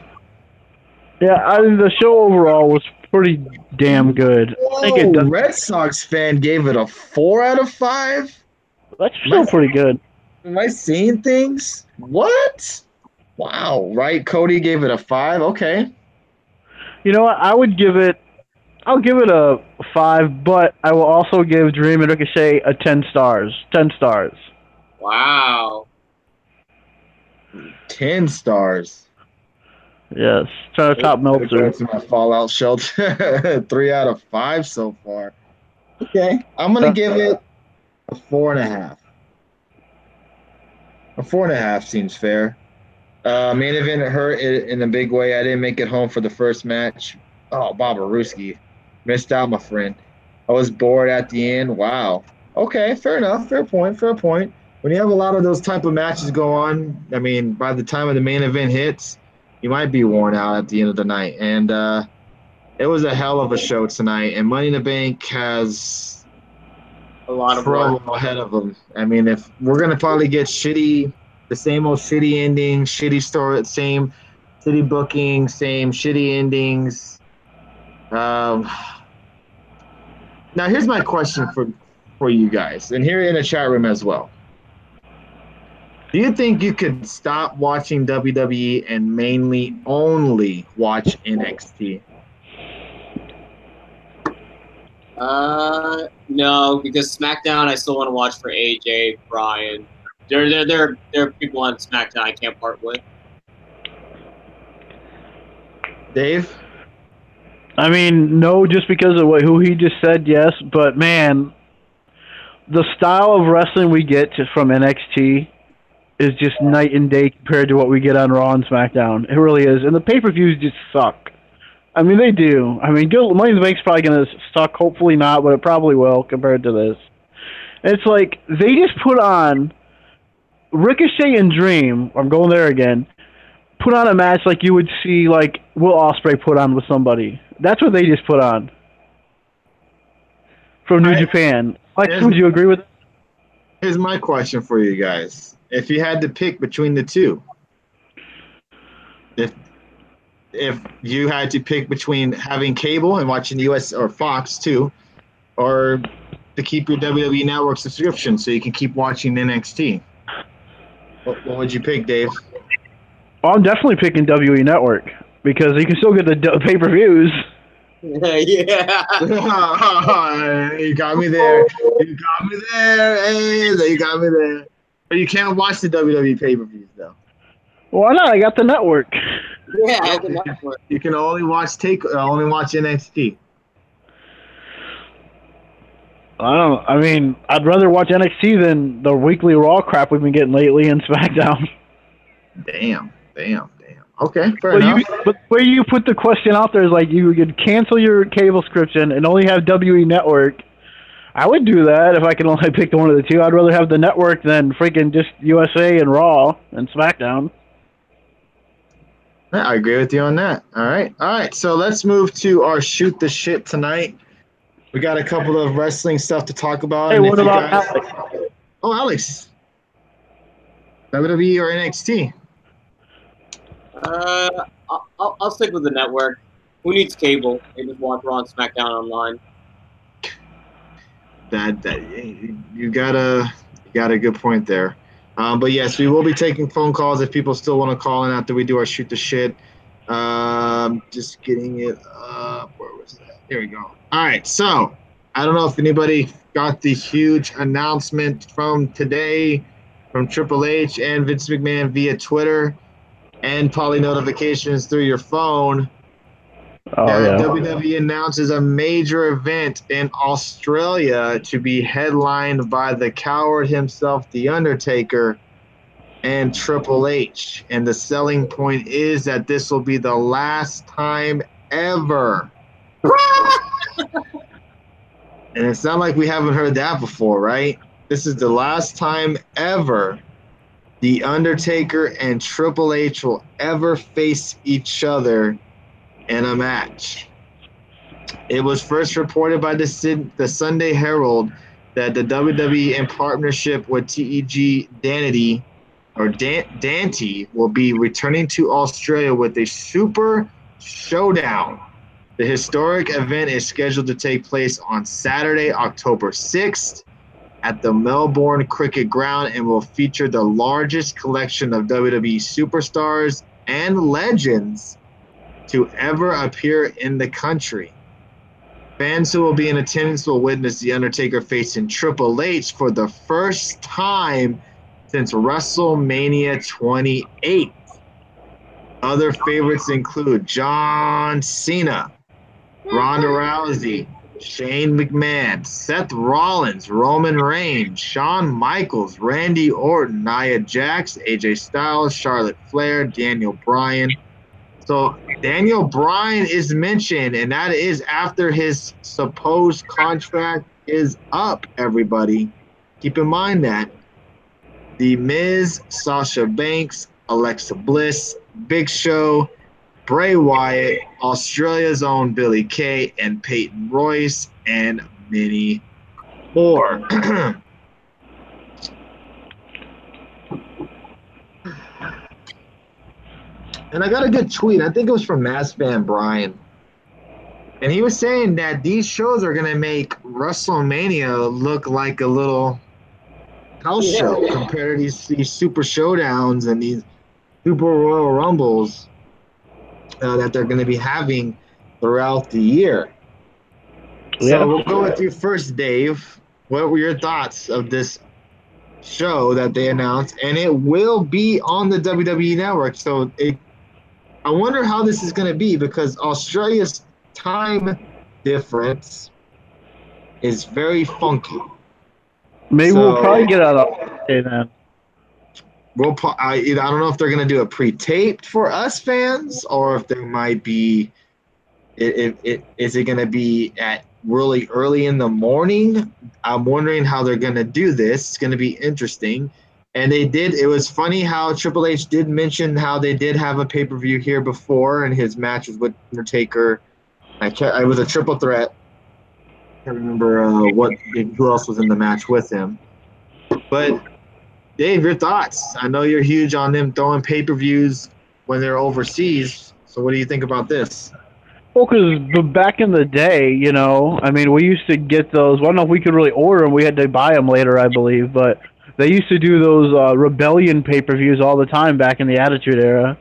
Yeah, the show overall was pretty damn good. I think it does. Red Sox fan gave it a 4 out of 5? That's still pretty good. Am I seeing things? What? Wow. Right. Cody gave it a 5. Okay. You know what? I'll give it a 5, but I will also give Dream and Ricochet a 10 stars. 10 stars. Wow. 10 stars. Yes. Trying to top Meltzer. To my Fallout shelter. 3 out of 5 so far. Okay. I'm going to give it a 4.5. A 4.5 seems fair. Main event hurt in a big way. I didn't make it home for the first match. Oh, Babaruski. Missed out, my friend. I was bored at the end. Wow. Okay, fair enough. Fair point. Fair point. When you have a lot of those type of matches go on, I mean, by the time of the main event hits, you might be worn out at the end of the night. And it was a hell of a show tonight. And Money in the Bank has a lot of trouble ahead of them. I mean, if we're going to probably get the same old shitty ending, shitty story, same shitty booking, same shitty endings. Now, here's my question for you guys, and here in the chat room as well. Do you think you could stop watching WWE and mainly only watch NXT? No, because SmackDown I still want to watch for AJ, Bryan. There are people on SmackDown I can't part with. Dave? I mean, no, just because of who he just said, yes. But, man, the style of wrestling we get from NXT is just night and day compared to what we get on Raw and SmackDown. It really is. And the pay-per-views just suck. I mean, they do. I mean, Money in the Bank's probably going to suck. Hopefully not, but it probably will compared to this. And it's like they just put on Ricochet and Dream. I'm going there again. Put on a match like you would see like Will Ospreay put on with somebody. That's what they just put on from New Japan. Like, would you agree with that? Here's my question for you guys. If you had to pick between the two, if you had to pick between having cable and watching US or Fox too, or to keep your WWE Network subscription so you can keep watching NXT, what would you pick, Dave? Oh, I'm definitely picking WWE Network because you can still get the pay-per-views. Yeah. You got me there. You got me there. Hey, you got me there. But you can't watch the WWE pay-per-views though. Why not? I got the network. Yeah, I have the network. You can only watch NXT. I mean, I'd rather watch NXT than the weekly Raw crap we've been getting lately in SmackDown. Damn. Okay, fair enough. But where you put the question out there is like you could cancel your cable subscription and only have WWE Network. I would do that if I could only pick one of the two. I'd rather have the network than freaking just USA and Raw and SmackDown. Yeah, I agree with you on that. All right. So let's move to our shoot the shit tonight. We got a couple of wrestling stuff to talk about. Hey, what about Alex? Oh, Alex. WWE or NXT? I'll stick with the network. Who needs cable? They just watch Raw and SmackDown online. That you got a good point there. But yes, we will be taking phone calls if people still want to call in after we do our shoot the shit. Just getting it up. Where Here we go. All right, so I don't know if anybody got the huge announcement from today from Triple H and Vince McMahon via Twitter and probably notifications through your phone Oh that yeah. WWE announces a major event in Australia to be headlined by the coward himself, The Undertaker, and Triple H. And the selling point is that this will be the last time ever. And it's not like we haven't heard that before, right? This is the last time ever The Undertaker and Triple H will ever face each other in a match. It was first reported by the Sunday Herald that the WWE, in partnership with TEG Dante, will be returning to Australia with a Super Showdown. The historic event is scheduled to take place on Saturday, October 6th at the Melbourne Cricket Ground and will feature the largest collection of WWE superstars and legends to ever appear in the country. Fans who will be in attendance will witness The Undertaker facing Triple H for the first time since WrestleMania 28. Other favorites include John Cena, Ronda Rousey, Shane McMahon, Seth Rollins, Roman Reigns, Shawn Michaels, Randy Orton, Nia Jax, AJ Styles, Charlotte Flair, Daniel Bryan. So Daniel Bryan is mentioned, and that is after his supposed contract is up, everybody. Keep in mind that. The Miz, Sasha Banks, Alexa Bliss, Big Show, Bray Wyatt, Australia's own Billy Kay, and Peyton Royce, and many more. And I got a good tweet. I think it was from Mass Van Brian. And he was saying that these shows are going to make WrestleMania look like a little house show compared to these Super Showdowns and these Super Royal Rumbles that they're going to be having throughout the year. So we'll go with you first, Dave. What were your thoughts of this show that they announced? And it will be on the WWE Network. So I wonder how this is going to be because Australia's time difference is very funky. Maybe we'll probably get out of okay then. I don't know if they're going to do a pre-taped for us fans or if there might be is it going to be at really early in the morning? I'm wondering how they're going to do this. It's going to be interesting. And it was funny how Triple H did mention how they did have a pay-per-view here before and his matches with Undertaker. I was a triple threat. I can't remember who else was in the match with him. But Dave, your thoughts? I know you're huge on them throwing pay-per-views when they're overseas. So what do you think about this? Well, because back in the day, we used to get those. Well, I don't know if we could really order them. We had to buy them later, I believe. But they used to do those Rebellion pay-per-views all the time back in the Attitude Era.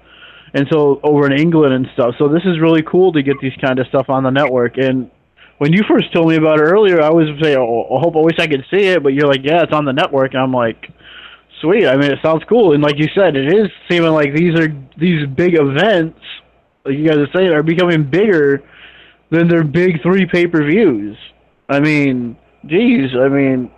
And so over in England and stuff. So this is really cool to get these kind of stuff on the network. And when you first told me about it earlier, I was saying, I wish I could see it. But you're like, yeah, it's on the network. And I'm like, sweet. I mean, it sounds cool. And like you said, it is seeming like these big events, like you guys are saying, are becoming bigger than their big 3 pay-per-views. I mean, geez. I mean,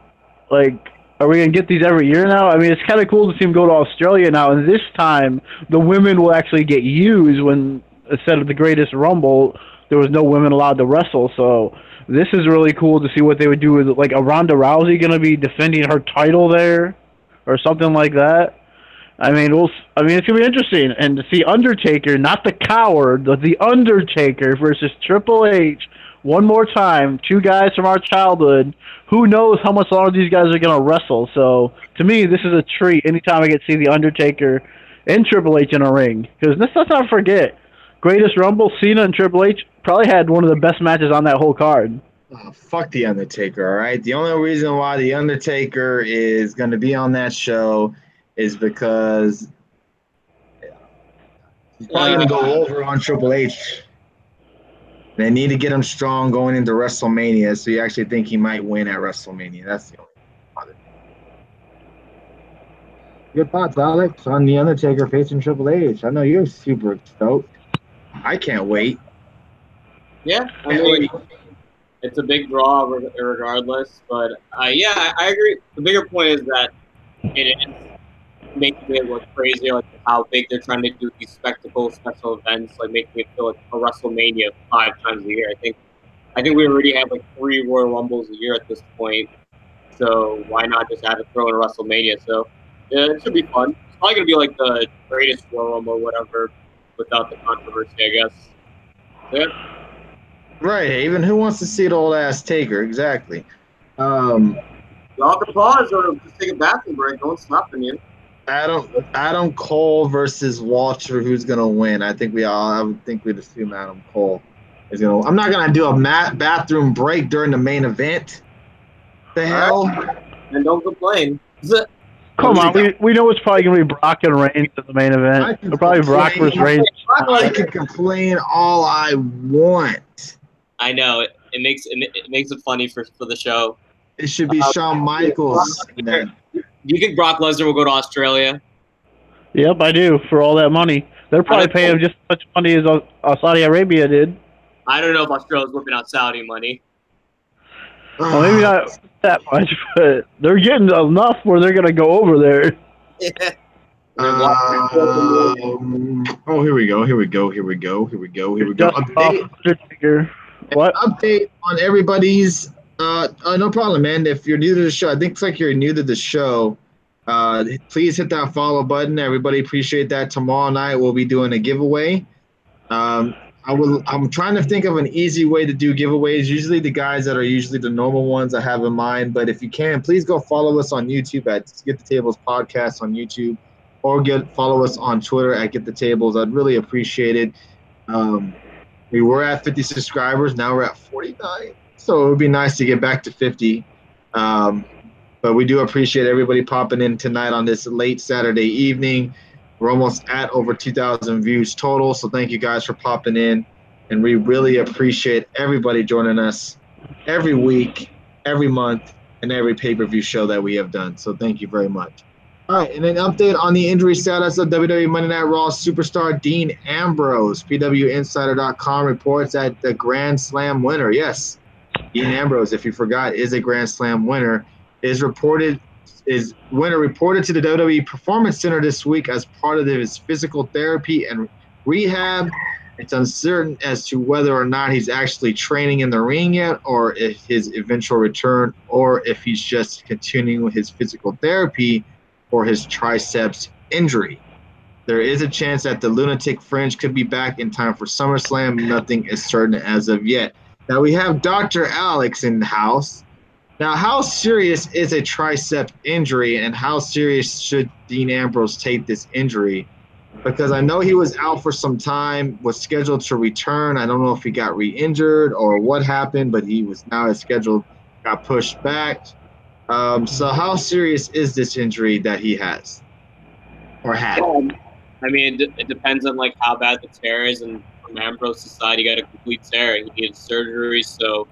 like, are we going to get these every year now? I mean, it's kind of cool to see them go to Australia now, and this time the women will actually get used when, instead of the Greatest Rumble, there was no women allowed to wrestle. So this is really cool to see what they would do with, like, a Ronda Rousey going to be defending her title there or something like that. I mean, it's going to be interesting. And to see Undertaker, not the coward, but the Undertaker versus Triple H one more time, 2 guys from our childhood. Who knows how much longer these guys are going to wrestle. So, to me, this is a treat anytime I get to see The Undertaker and Triple H in a ring. Because let's not forget, Greatest Rumble, Cena and Triple H probably had one of the best matches on that whole card. Oh, fuck The Undertaker, all right? The only reason why The Undertaker is going to be on that show is because he's probably going to go over on Triple H. They need to get him strong going into WrestleMania, so you actually think he might win at WrestleMania. That's the only thing. Good thoughts, Alex, on The Undertaker facing Triple H. I know you're super stoked. I can't wait. Yeah, I mean, it's a big draw regardless. But yeah, I agree. The bigger point is that it is making it look crazy, like how big they're trying to do these spectacle special events, like making it feel like a WrestleMania 5 times a year. I think we already have like 3 Royal Rumbles a year at this point, so why not just have it throw in a WrestleMania? So yeah, it should be fun. It's probably gonna be like the greatest Royal Rumble or whatever, without the controversy, I guess. Yeah. Right. Even who wants to see the old ass Taker? Exactly. Y'all can pause or just take a bathroom break. No one's stopping you. Adam Cole versus Walter. Who's gonna win? I would think we'd assume Adam Cole is gonna. I'm not gonna do a bathroom break during the main event. The hell? And don't complain. Come on, we know it's probably gonna be Brock and Reigns in the main event. It'll probably Brock versus Reigns. I can complain all I want. I know it makes it funny for the show. It should be Shawn Michaels. Do you think Brock Lesnar will go to Australia? Yep, I do. For all that money, they're probably paying him just as much money as Saudi Arabia did. I don't know if Australia's whipping out Saudi money. Well, maybe not that much, but they're getting enough where they're gonna go over there. Oh, here we go. Update. What? Update on everybody's. No problem, man. If you're new to the show, I think it's like you're new to the show. Please hit that follow button. Everybody appreciate that. Tomorrow night we'll be doing a giveaway. I'm trying to think of an easy way to do giveaways. Usually the guys that are usually the normal ones I have in mind, but if you can, please go follow us on YouTube at Get the Tables Podcast on YouTube, or follow us on Twitter at Get the Tables. I'd really appreciate it. We were at 50 subscribers. Now we're at 49. So it would be nice to get back to 50. But we do appreciate everybody popping in tonight on this late Saturday evening. We're almost at over 2,000 views total. So thank you guys for popping in. And we really appreciate everybody joining us every week, every month, and every pay-per-view show that we have done. So thank you very much. All right, and an update on the injury status of WWE Monday Night Raw superstar Dean Ambrose. PWInsider.com reports that the Grand Slam winner, yes, Dean Ambrose, if you forgot, is a Grand Slam winner, reported to the WWE Performance Center this week as part of his physical therapy and rehab. It's uncertain as to whether or not he's actually training in the ring yet, or if his eventual return, or if he's just continuing with his physical therapy for his triceps injury. There is a chance that the Lunatic Fringe could be back in time for SummerSlam. Nothing is certain as of yet. Now we have Dr. Alex in the house. Now, how serious is a tricep injury, and how serious should Dean Ambrose take this injury? Because I know he was out for some time, was scheduled to return. I don't know if he got re-injured or what happened, but he was now his schedule got pushed back. So how serious is this injury that he has or had? I mean, it depends on like how bad the tear is, and from Ambrose's side, he got a complete tear. He needed surgery, so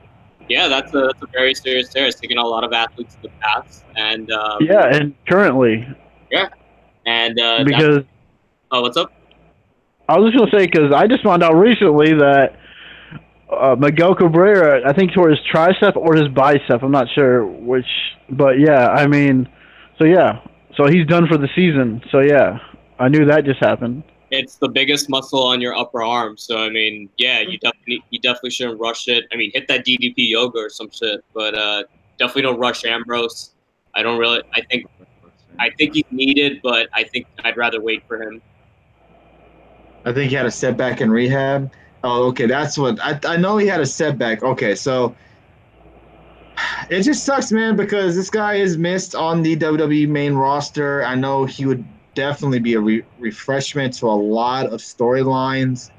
yeah, that's a very serious tear. It's taken a lot of athletes in the past, and and currently. Yeah, and because what's up? I was just gonna say because I just found out recently that Miguel Cabrera, I think tore his tricep or his bicep. I'm not sure which, but yeah, I mean, so he's done for the season. So yeah, I knew that just happened. It's the biggest muscle on your upper arm, so I mean, yeah, you definitely shouldn't rush it. I mean, hit that DDP yoga or some shit, but definitely don't rush Ambrose. I think he's needed, but I think I'd rather wait for him. I think he had a setback in rehab. Oh, okay, that's what I know. He had a setback. Okay, so it just sucks, man, because this guy is missed on the WWE main roster. I know he would definitely be a refreshment to a lot of storylines,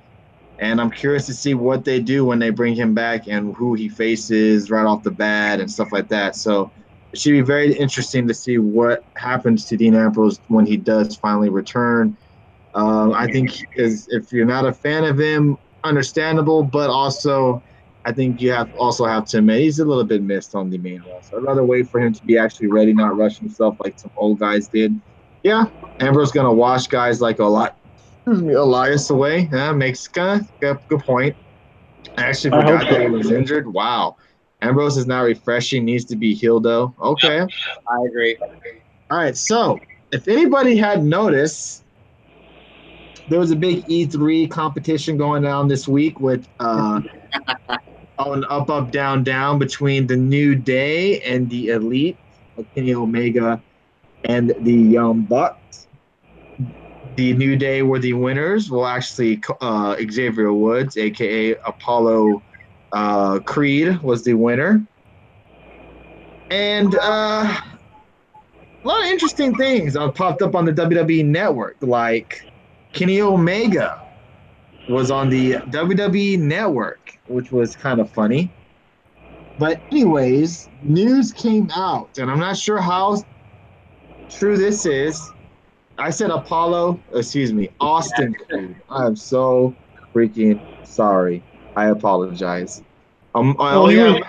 and I'm curious to see what they do when they bring him back and who he faces right off the bat and stuff like that. So it should be very interesting to see what happens to Dean Ambrose when he does finally return. I think if you're not a fan of him, understandable, but also I think you have to admit he's a little bit missed on the main roster. I'd rather wait for him to be actually ready, not rush himself like some old guys did. Yeah, Ambrose gonna wash guys like Elias away. Yeah, makes kind of good point. I actually I hope forgot that he so. was injured. Wow. Ambrose is not refreshing, needs to be healed though. Okay. I agree. All right. So if anybody had noticed, there was a big E3 competition going on this week with on up, down, down between the New Day and the Elite, Kenny Omega and the Young Bucks. The New Day were the winners. Well, actually, Xavier Woods, aka Apollo Creed, was the winner. And a lot of interesting things popped up on the WWE Network, like Kenny Omega was on the WWE Network, which was kind of funny. But anyways, news came out, and I'm not sure how true this is. I said Austin Creed. I am so freaking sorry. I apologize. Well, he was.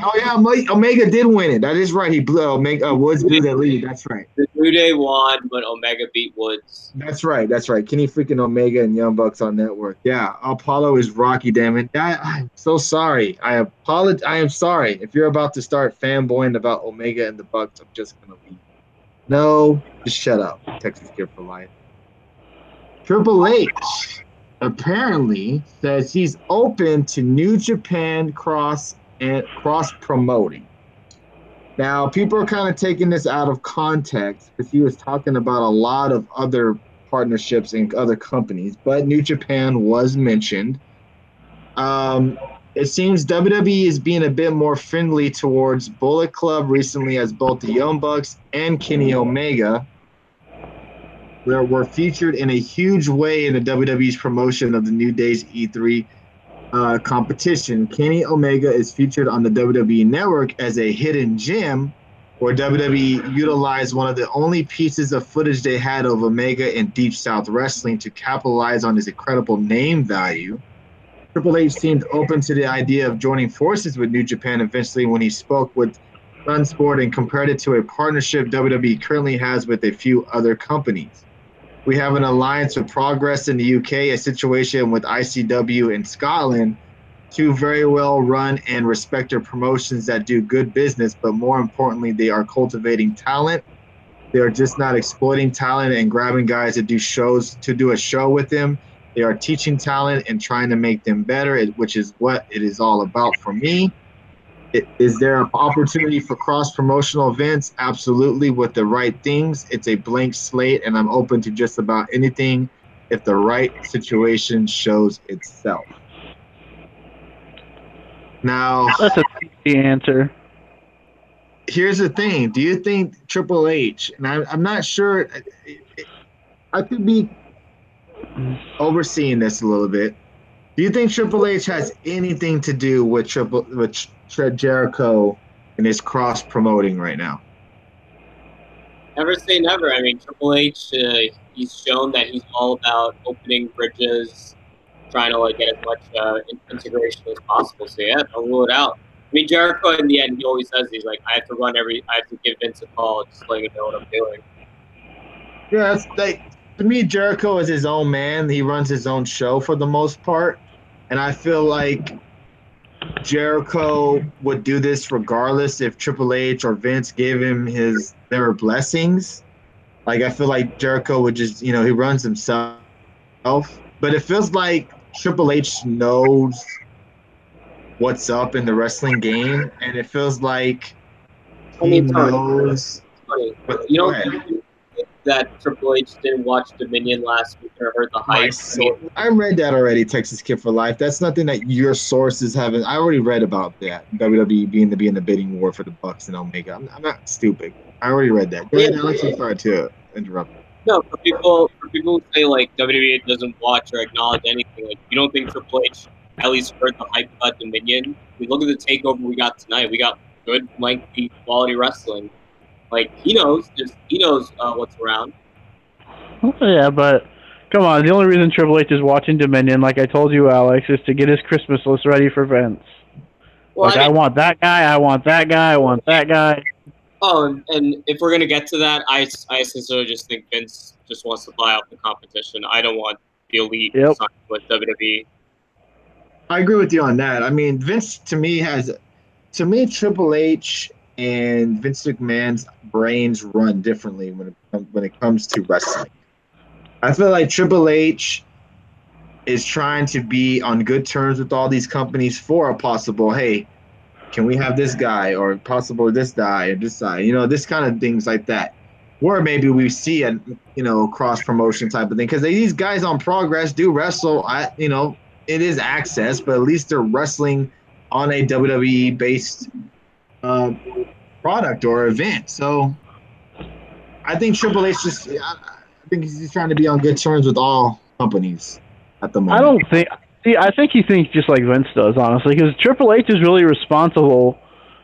Omega did win it. That is right. He blew Omega. Woods blew that lead. That's right. The New Day won, but Omega beat Woods. That's right. Kenny freaking Omega and Young Bucks on network. Yeah, Apollo is Rocky. Damn it. I'm so sorry. I apologize. I am sorry. If you're about to start fanboying about Omega and the Bucks, I'm just gonna leave. No, just shut up. Texas Kid for life. Triple H apparently says he's open to New Japan cross promoting. Now, people are kind of taking this out of context because he was talking about a lot of other partnerships and other companies, but New Japan was mentioned. It seems WWE is being a bit more friendly towards Bullet Club recently, as both the Young Bucks and Kenny Omega were featured in a huge way in the WWE's promotion of the New Day's E3 competition. Kenny Omega is featured on the WWE Network as a hidden gem, where WWE utilized one of the only pieces of footage they had of Omega in Deep South Wrestling to capitalize on his incredible name value. Triple H seemed open to the idea of joining forces with New Japan eventually when he spoke with Sunsport and compared it to a partnership WWE currently has with a few other companies. We have an alliance with Progress in the UK, a situation with ICW in Scotland, two very well run and respected promotions that do good business, but more importantly, they are cultivating talent. They are just not exploiting talent and grabbing guys to do shows, to do a show with them. They are teaching talent and trying to make them better, which is what it is all about for me. Is there an opportunity for cross-promotional events? Absolutely, with the right things. It's a blank slate, and I'm open to just about anything if the right situation shows itself. Now, That's a easy answer. here's the thing. Do you think Triple H, and I'm not sure, I could be overseeing this a little bit. Do you think Triple H has anything to do with Jericho and his cross promoting right now? Never say never. I mean, Triple H, he's shown that he's all about opening bridges, trying to get as much integration as possible. So yeah, don't rule it out. I mean, Jericho in the end, he always says he's like, I have to give Vince a call, just letting him know what I'm doing. Yeah, it's to me, Jericho is his own man. He runs his own show for the most part, and I feel like Jericho would do this regardless if Triple H or Vince gave him their blessings. I feel like Jericho would just, he runs himself. But it feels like Triple H knows what's up in the wrestling game, and it feels like he knows. But you don't think that Triple H didn't watch Dominion last week or heard the hype? I read that already, Texas Kid for Life. That's nothing that your sources haven't. I already read about that. WWE being in the bidding war for the Bucks and Omega. I'm not stupid. I already read that. Go ahead, Alex. I'm sorry to interrupt. No, for people who say WWE doesn't watch or acknowledge anything, you don't think Triple H at least heard the hype about Dominion? We look at the takeover we got tonight. We got good, lengthy, quality wrestling. He knows what's around. Yeah, but Come on, the only reason Triple H is watching Dominion, like I told you, Alex, is to get his Christmas list ready for Vince. Well, Like, I want that guy, I want that guy, I want that guy. Oh, and if we're gonna get to that, I sincerely just think Vince just wants to buy out the competition. I don't want the Elite signed with WWE. I agree with you on that. I mean, Vince to me Triple H and Vince McMahon's brains run differently when it comes to wrestling. I feel like Triple H is trying to be on good terms with all these companies for a possible, hey, can we have this guy or possible this guy or this guy, this kind of things like that. Or maybe we see a, cross promotion type of thing because these guys on Progress do wrestle. It is access, but at least they're wrestling on a WWE based product or event. So I think Triple H I think he's trying to be on good terms with all companies at the moment. I don't think. See, I think he thinks just like Vince does, honestly, because Triple H is really responsible.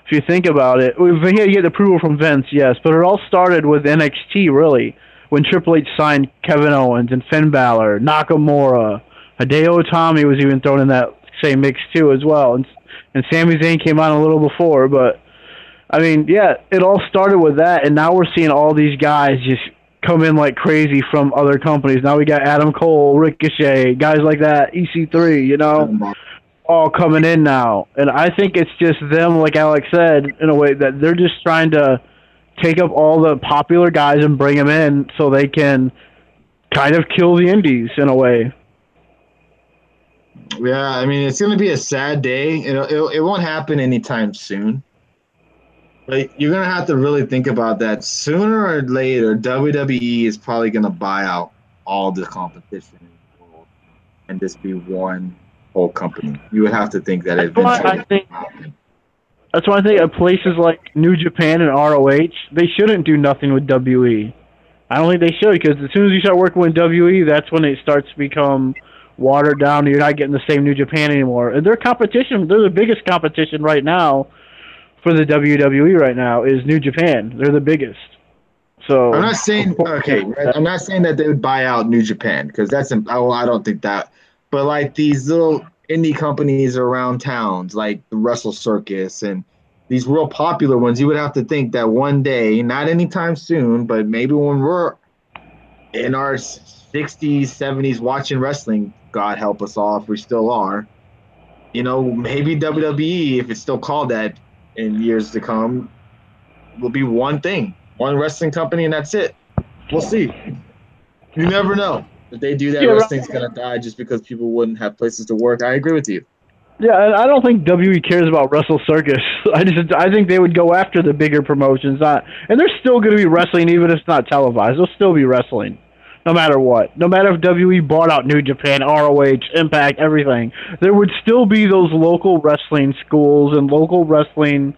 If you think about it, he had to get approval from Vince, yes, but it all started with NXT, really, when Triple H signed Kevin Owens and Finn Balor, Nakamura, Hideo Itami was even thrown in that same mix too, as well, and Sami Zayn came on a little before, but I mean, yeah, it all started with that, and now we're seeing all these guys just come in like crazy from other companies. Now we got Adam Cole, Ricochet, guys like that, EC3, all coming in now. And I think it's just them, like Alex said, in a way that they're just trying to take up all the popular guys and bring them in so they can kind of kill the indies in a way. Yeah, I mean, it's going to be a sad day. It won't happen anytime soon. But you're going to have to really think about that. Sooner or later, WWE is probably going to buy out all the competition in the world and just be one whole company. You would have to think that eventually. That's why I think at places like New Japan and ROH, they shouldn't do nothing with WWE. I don't think they should, because as soon as you start working with WWE, that's when it starts to become watered down. You're not getting the same New Japan anymore. And their competition, they're the biggest competition right now for the WWE right now is New Japan. They're the biggest. So I'm not saying I'm not saying that they would buy out New Japan because I don't think that. But like these little indie companies around towns, like the Wrestle Circus and these real popular ones, you would have to think that one day, not anytime soon, but maybe when we're in our 60s, 70s watching wrestling, God help us all if we still are, maybe WWE, if it's still called that in years to come, will be one thing, one wrestling company, and that's it. We'll see. You never know. If they do that, wrestling's going to die just because people wouldn't have places to work. I agree with you. Yeah, I don't think WWE cares about Wrestle Circus. I think they would go after the bigger promotions, and they're still going to be wrestling even if it's not televised. They'll still be wrestling, no matter what. No matter if WWE bought out New Japan, ROH, Impact, everything, there would still be those local wrestling schools and local wrestling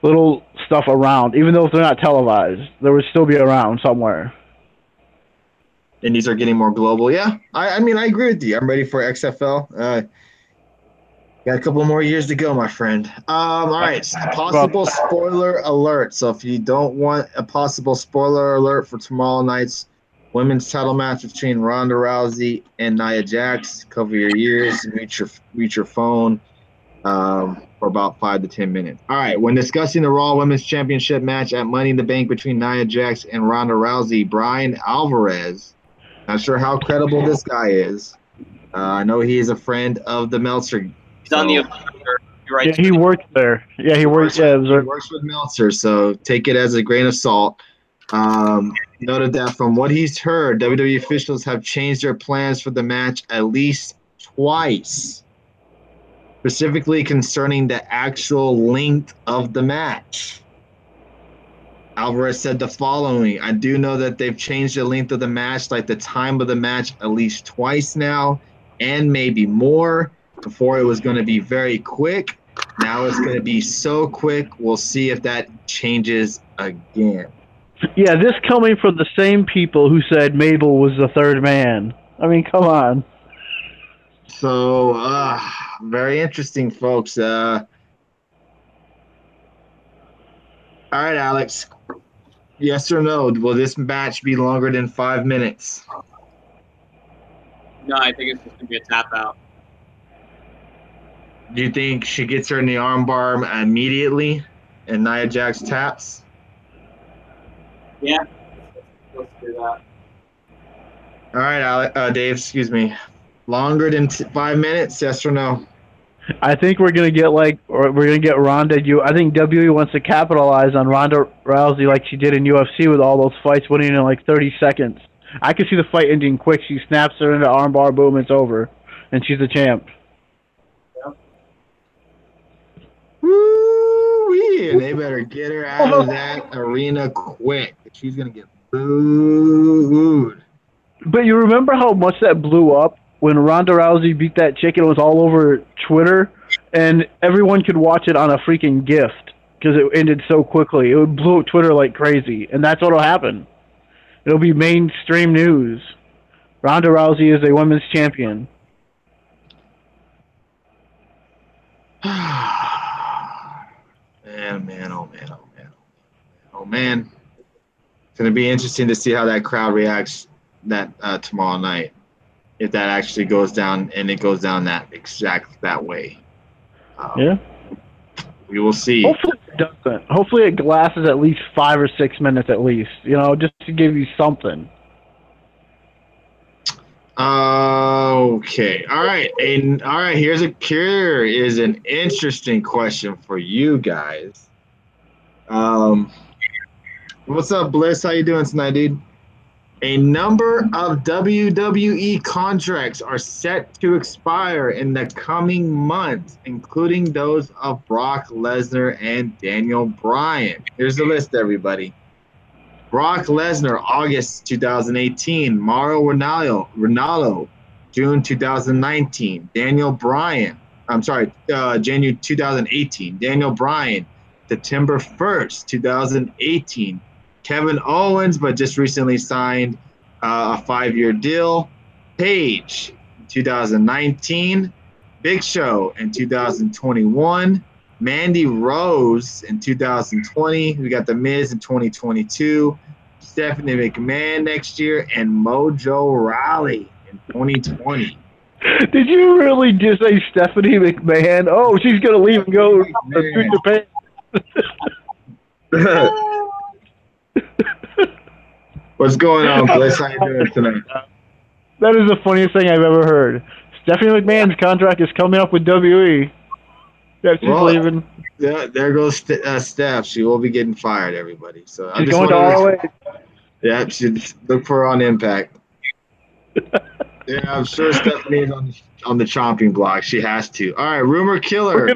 little stuff around, even though if they're not televised. They would still be around somewhere. And these are getting more global. Yeah, I mean, I agree with you. I'm ready for XFL. Got a couple more years to go, my friend. All right, possible spoiler alert. So if you don't want a possible spoiler alert for tomorrow night's women's title match between Ronda Rousey and Nia Jax, cover your ears, reach your phone for about 5 to 10 minutes. All right, when discussing the Raw Women's Championship match at Money in the Bank between Nia Jax and Ronda Rousey, Brian Alvarez, not sure how credible this guy is. I know he is a friend of the Meltzer. He's on the Observer. Yeah, he works there. Yeah, he works. Yeah, he works with Meltzer, so take it as a grain of salt. Noted that from what he's heard, WWE officials have changed their plans for the match at least twice, specifically concerning the actual length of the match. Alvarez said the following: I do know that they've changed the length of the match, like the time of the match, at least twice now, and maybe more. Before it was going to be very quick. Now it's going to be so quick. We'll see if that changes again. Yeah, this coming from the same people who said Mabel was the third man. I mean, come on. So, very interesting, folks. All right, Alex. Yes or no? Will this match be longer than 5 minutes? No, I think it's just gonna be a tap out. Do you think she gets her in the armbar immediately and Nia Jax taps? Yeah, let's do that. All right, Dave, excuse me. Longer than 5 minutes, yes or no? I think we're gonna get Ronda. I think WWE wants to capitalize on Ronda Rousey like she did in UFC with all those fights winning in like 30 seconds. I could see the fight ending quick. She snaps her into armbar, boom, it's over, and she's the champ. Woo-wee, and they better get her out of that arena quick. She's gonna get booed. But you remember how much that blew up when Ronda Rousey beat that chick and it was all over Twitter, and everyone could watch it on a freaking gift because it ended so quickly. It would blow up Twitter like crazy, and that's what'll happen. It'll be mainstream news. Ronda Rousey is a women's champion. Man. It's going to be interesting to see how that crowd reacts tomorrow night. If that actually goes down and it goes down that way. Yeah. We will see. Hopefully it doesn't. Hopefully it lasts at least 5 or 6 minutes at least. Just to give you something. Okay. All right. Here is an interesting question for you guys. What's up, Bliss? How you doing tonight, dude? A number of WWE contracts are set to expire in the coming months, including those of Brock Lesnar and Daniel Bryan. Here's the list, everybody. Brock Lesnar, August 2018. Mauro Ronaldo, June 2019. January 2018. Daniel Bryan, September 1st, 2018. Kevin Owens, but just recently signed a 5-year deal. Paige, 2019. Big Show in 2021. Mandy Rose in 2020. We got The Miz in 2022. Stephanie McMahon next year. And Mojo Rawley in 2020. Did you really just say Stephanie McMahon? Oh, she's going to leave and go to Japan. What's going on, Bliss? How you doing tonight? That is the funniest thing I've ever heard. Stephanie McMahon's contract is coming up with WWE. Yeah, she's leaving. Yeah, there goes Steph. She will be getting fired, everybody. So she's going to ROH. Yeah, should look for her on Impact. Yeah, I'm sure Stephanie is on the chopping block. She has to. All right, rumor killer.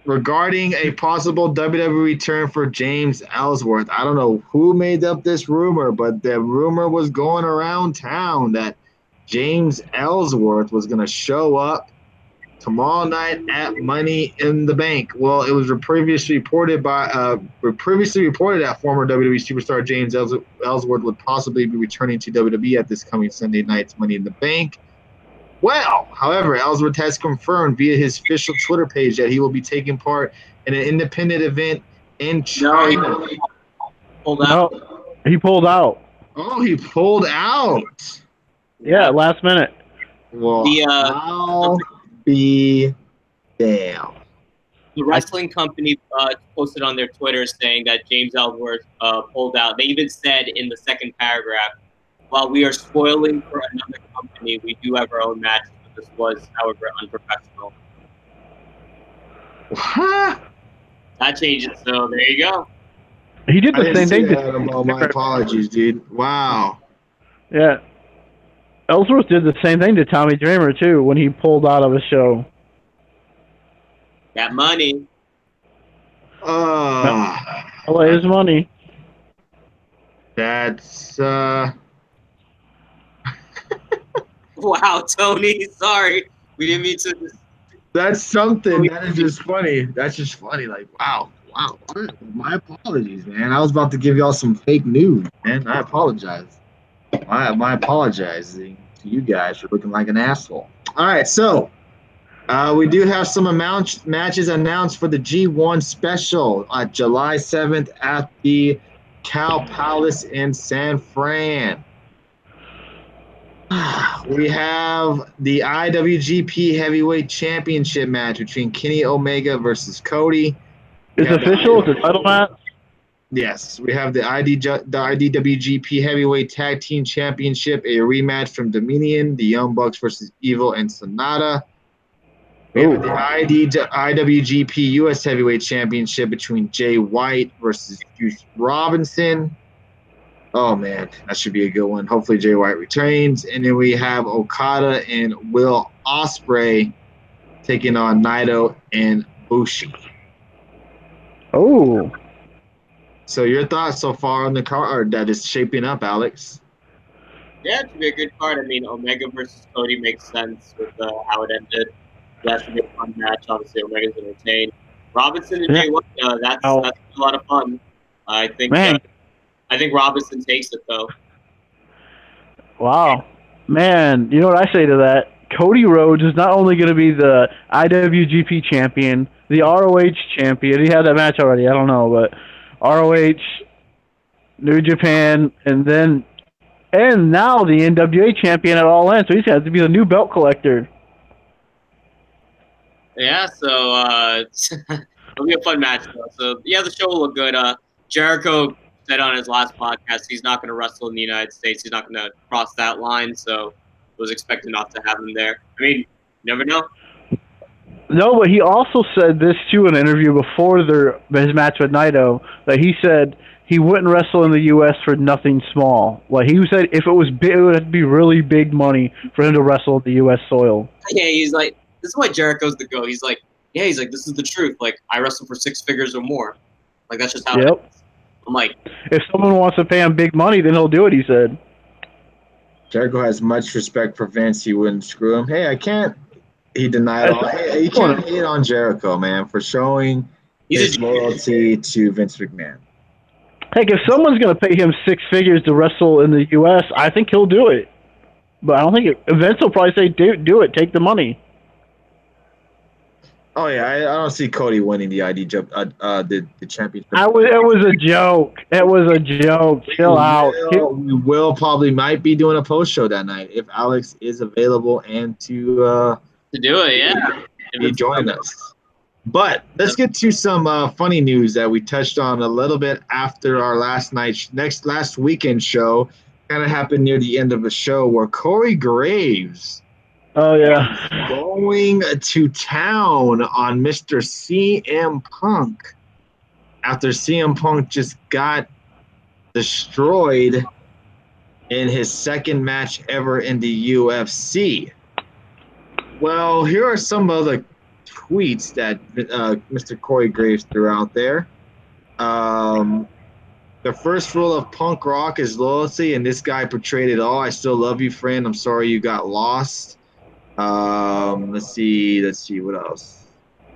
Regarding a possible WWE return for James Ellsworth. I don't know who made up this rumor, but the rumor was going around town that James Ellsworth was going to show up tomorrow night at Money in the Bank. Well, it was previously reported that former WWE superstar James Ellsworth would possibly be returning to WWE at this coming Sunday night's Money in the Bank. Well, however, Ellsworth has confirmed via his official Twitter page that he will be taking part in an independent event in China. No, he pulled out. No, he pulled out. Oh, he pulled out. Yeah, last minute. Well, I'll be damned. The wrestling company posted on their Twitter saying that James Ellsworth pulled out. They even said in the second paragraph, while we are spoiling for another company, we do have our own matches, but this was, however, unprofessional. What? That changes, so there you go. He did the same thing. My apologies, dude. Wow. Yeah. Ellsworth did the same thing to Tommy Dreamer, too, when he pulled out of a show. That money. His money. That's Wow, Tony. Sorry. We didn't mean to. That's something. That is just funny. That's just funny. Like, wow. My apologies, man. I was about to give y'all some fake news, man. I apologize. My apologizing to you guys for looking like an asshole. All right, so we do have some matches announced for the G1 special on July 7th at the Cow Palace in San Fran. We have the IWGP Heavyweight Championship match between Kenny Omega versus Cody. It's official. It's a title match. Yes, we have the IDWGP Heavyweight Tag Team Championship, a rematch from Dominion, the Young Bucks versus Evil and Sonata. We have the IWGP US Heavyweight Championship between Jay White versus Juice Robinson. Oh, man, that should be a good one. Hopefully Jay White returns. And then we have Okada and Will Ospreay taking on Naito and Bushi. Oh. So your thoughts so far on the card that is shaping up, Alex? Yeah, it should be a good card. I mean, Omega versus Cody makes sense with how it ended. That should be a fun match. Obviously, Omega's entertained. Robinson and Jay White, that's a lot of fun. I think Robinson takes it, though. Wow. Man, you know what I say to that? Cody Rhodes is not only going to be the IWGP champion, the ROH champion. He had that match already. I don't know, but ROH, New Japan, and now the NWA champion at All In. So he's got to be the new belt collector. Yeah, so it'll be a fun match, though. So, yeah, the show will look good. Jericho said on his last podcast he's not going to wrestle in the United States. He's not going to cross that line, so was expecting not to have him there. I mean, you never know. No, but he also said this, too, in an interview before his match with Naito, that he said he wouldn't wrestle in the U.S. for nothing small. Like, he said if it was big, it would have to be really big money for him to wrestle at the U.S. soil. Yeah, he's like, this is why Jericho's the GOAT. He's like, this is the truth. Like, I wrestle for 6 figures or more. Like, that's just how it is. I'm like, if someone wants to pay him big money, then he'll do it, he said. Jericho has much respect for Vince. He wouldn't screw him. Hey, I can't. He denied all. Hey, you can't hate on Jericho, man, for showing his loyalty to Vince McMahon. Heck, if someone's going to pay him 6 figures to wrestle in the U.S., I think he'll do it. But I don't think Vince will probably say, do it, take the money. Oh yeah, I don't see Cody winning the the championship. It was a joke. It was a joke. Chill out. We will probably might be doing a post show that night if Alex is available and to do it. Yeah, be joining us. But let's get to some funny news that we touched on a little bit after our last weekend show. Kind of happened near the end of the show where Corey Graves. Oh, yeah. Going to town on Mr. CM Punk after CM Punk just got destroyed in his second match ever in the UFC. Well, here are some of the tweets that Mr. Corey Graves threw out there. The first rule of punk rock is loyalty, and this guy portrayed it all. I still love you, friend. I'm sorry you got lost. Let's see what else.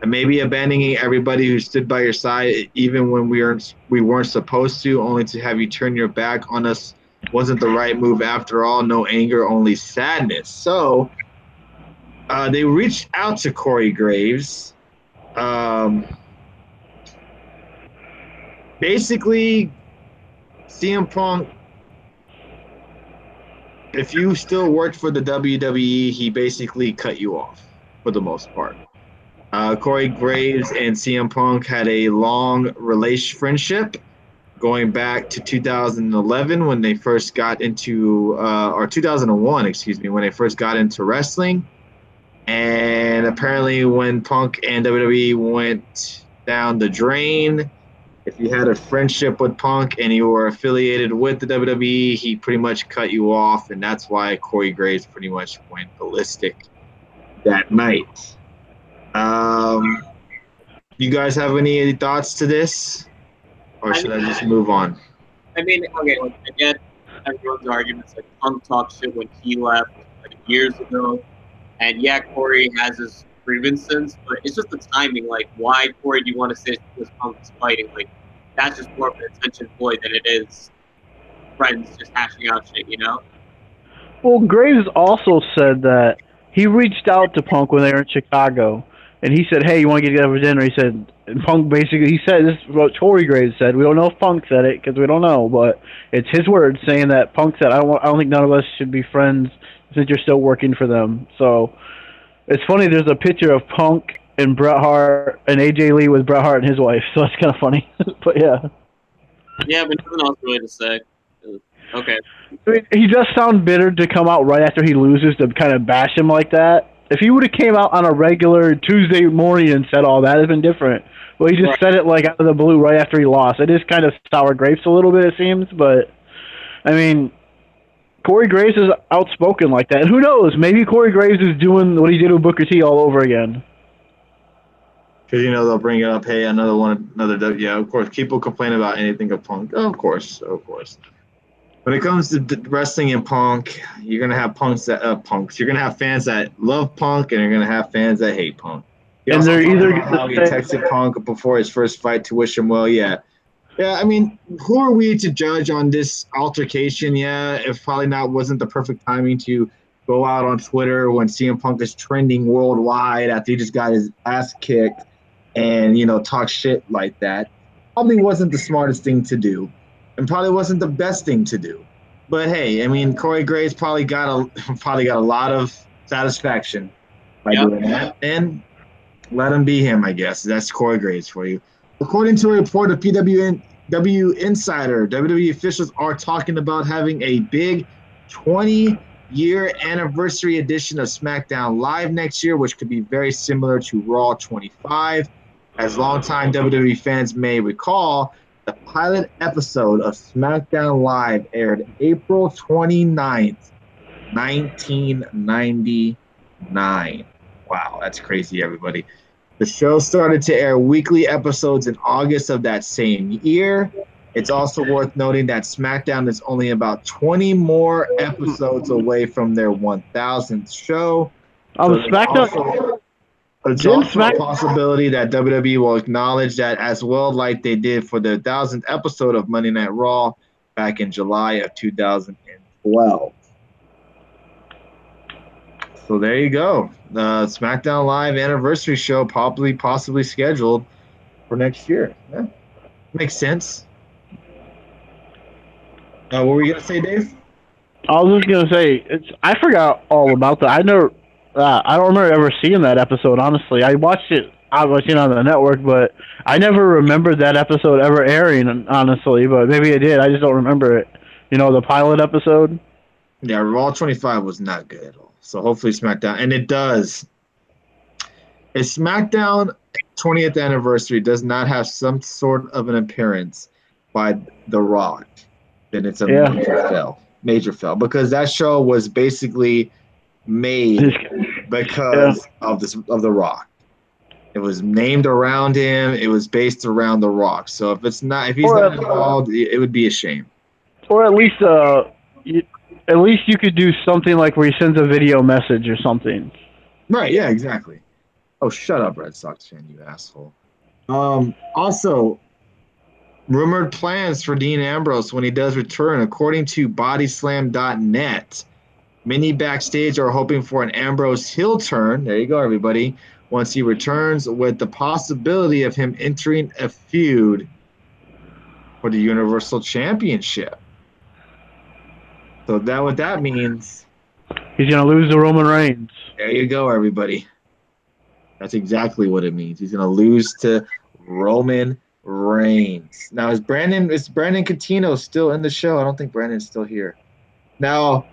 And maybe abandoning everybody who stood by your side, even when we weren't supposed to, only to have you turn your back on us wasn't the right move after all. No anger, only sadness. So they reached out to Corey Graves. Basically, CM Punk, if you still worked for the WWE, he basically cut you off for the most part. Corey Graves and CM Punk had a long friendship going back to 2011 when they first got into, or 2001, excuse me, when they first got into wrestling. And apparently when Punk and WWE went down the drain, if you had a friendship with Punk and you were affiliated with the WWE, he pretty much cut you off, and that's why Corey Graves pretty much went ballistic that night. You guys have any thoughts to this, or should I just move on? I mean, okay, like, I get everyone's arguments. Like, Punk talked shit when he left like years ago, and yeah, Corey has his grievances, but it's just the timing. Like, why, Corey, do you want to say this Punk is fighting? Like, that's just more of an attention ploy than it is friends just hashing out shit, you know? Well, Graves also said that he reached out to Punk when they were in Chicago, and he said, "Hey, you want to get together for dinner?" He said, and Punk basically he said this is what Corey Graves said. We don't know if Punk said it because we don't know, but it's his words saying that Punk said, I don't think none of us should be friends since you're still working for them." So it's funny. There's a picture of Punk and Bret Hart and AJ Lee with Bret Hart and his wife, so that's kind of funny. But yeah. Yeah, but nothing else really to say. Okay. I mean, he does sound bitter to come out right after he loses to kind of bash him like that. If he would have came out on a regular Tuesday morning and said all that, it'd been different. Well, he just said it like out of the blue right after he lost. It is kind of sour grapes a little bit, it seems. But I mean, Corey Graves is outspoken like that. And who knows? Maybe Corey Graves is doing what he did with Booker T all over again. Because, they'll bring it up, hey, another one, another, yeah, of course. People complain about anything of Punk. Oh, of course. When it comes to wrestling and Punk, you're going to have punks. You're going to have fans that love Punk, and you're going to have fans that hate Punk. He and they're either how he texted Punk before his first fight to wish him well, yeah. Yeah, I mean, who are we to judge on this altercation? Yeah, it probably wasn't the perfect timing to go out on Twitter when CM Punk is trending worldwide after he just got his ass kicked and, talk shit like that. Probably wasn't the smartest thing to do and probably wasn't the best thing to do. But, hey, I mean, Corey Graves probably got a lot of satisfaction by doing that. And let him be him, I guess. That's Corey Graves for you. According to a report of PW Insider, WWE officials are talking about having a big 20-year anniversary edition of SmackDown Live next year, which could be very similar to Raw 25. As longtime WWE fans may recall, the pilot episode of SmackDown Live aired April 29th, 1999. Wow, that's crazy, everybody. The show started to air weekly episodes in August of that same year. It's also worth noting that SmackDown is only about 20 more episodes away from their 1,000th show. SmackDown. It's also a possibility that WWE will acknowledge that as well, like they did for the 1,000th episode of Monday Night Raw back in July of 2012. So there you go. The SmackDown Live anniversary show possibly scheduled for next year. Yeah. Makes sense. What were you gonna say, Dave? I was just gonna say I forgot all about that. I don't remember ever seeing that episode. Honestly, I watched it obviously on the network, but I never remembered that episode ever airing. Honestly, but maybe it did. I just don't remember it. The pilot episode. Yeah, Raw 25 was not good at all. So hopefully SmackDown, and it does. If SmackDown 20th anniversary does not have some sort of an appearance by The Rock, then it's a major fail, because that show was basically made because of The Rock. It was named around him. It was based around The Rock. So if he's not involved, it would be a shame. Or at least you could do something like where he sends a video message or something. Right, yeah, exactly. Oh, shut up, Red Sox fan, you asshole. Also, rumored plans for Dean Ambrose when he does return. According to Bodyslam.net, many backstage are hoping for an Ambrose heel turn. There you go, everybody. Once he returns, with the possibility of him entering a feud for the Universal Championship. So what that means, he's going to lose to Roman Reigns. There you go, everybody. That's exactly what it means. He's going to lose to Roman Reigns. Now, is Brandon Coutinho still in the show? I don't think Brandon's still here. Now,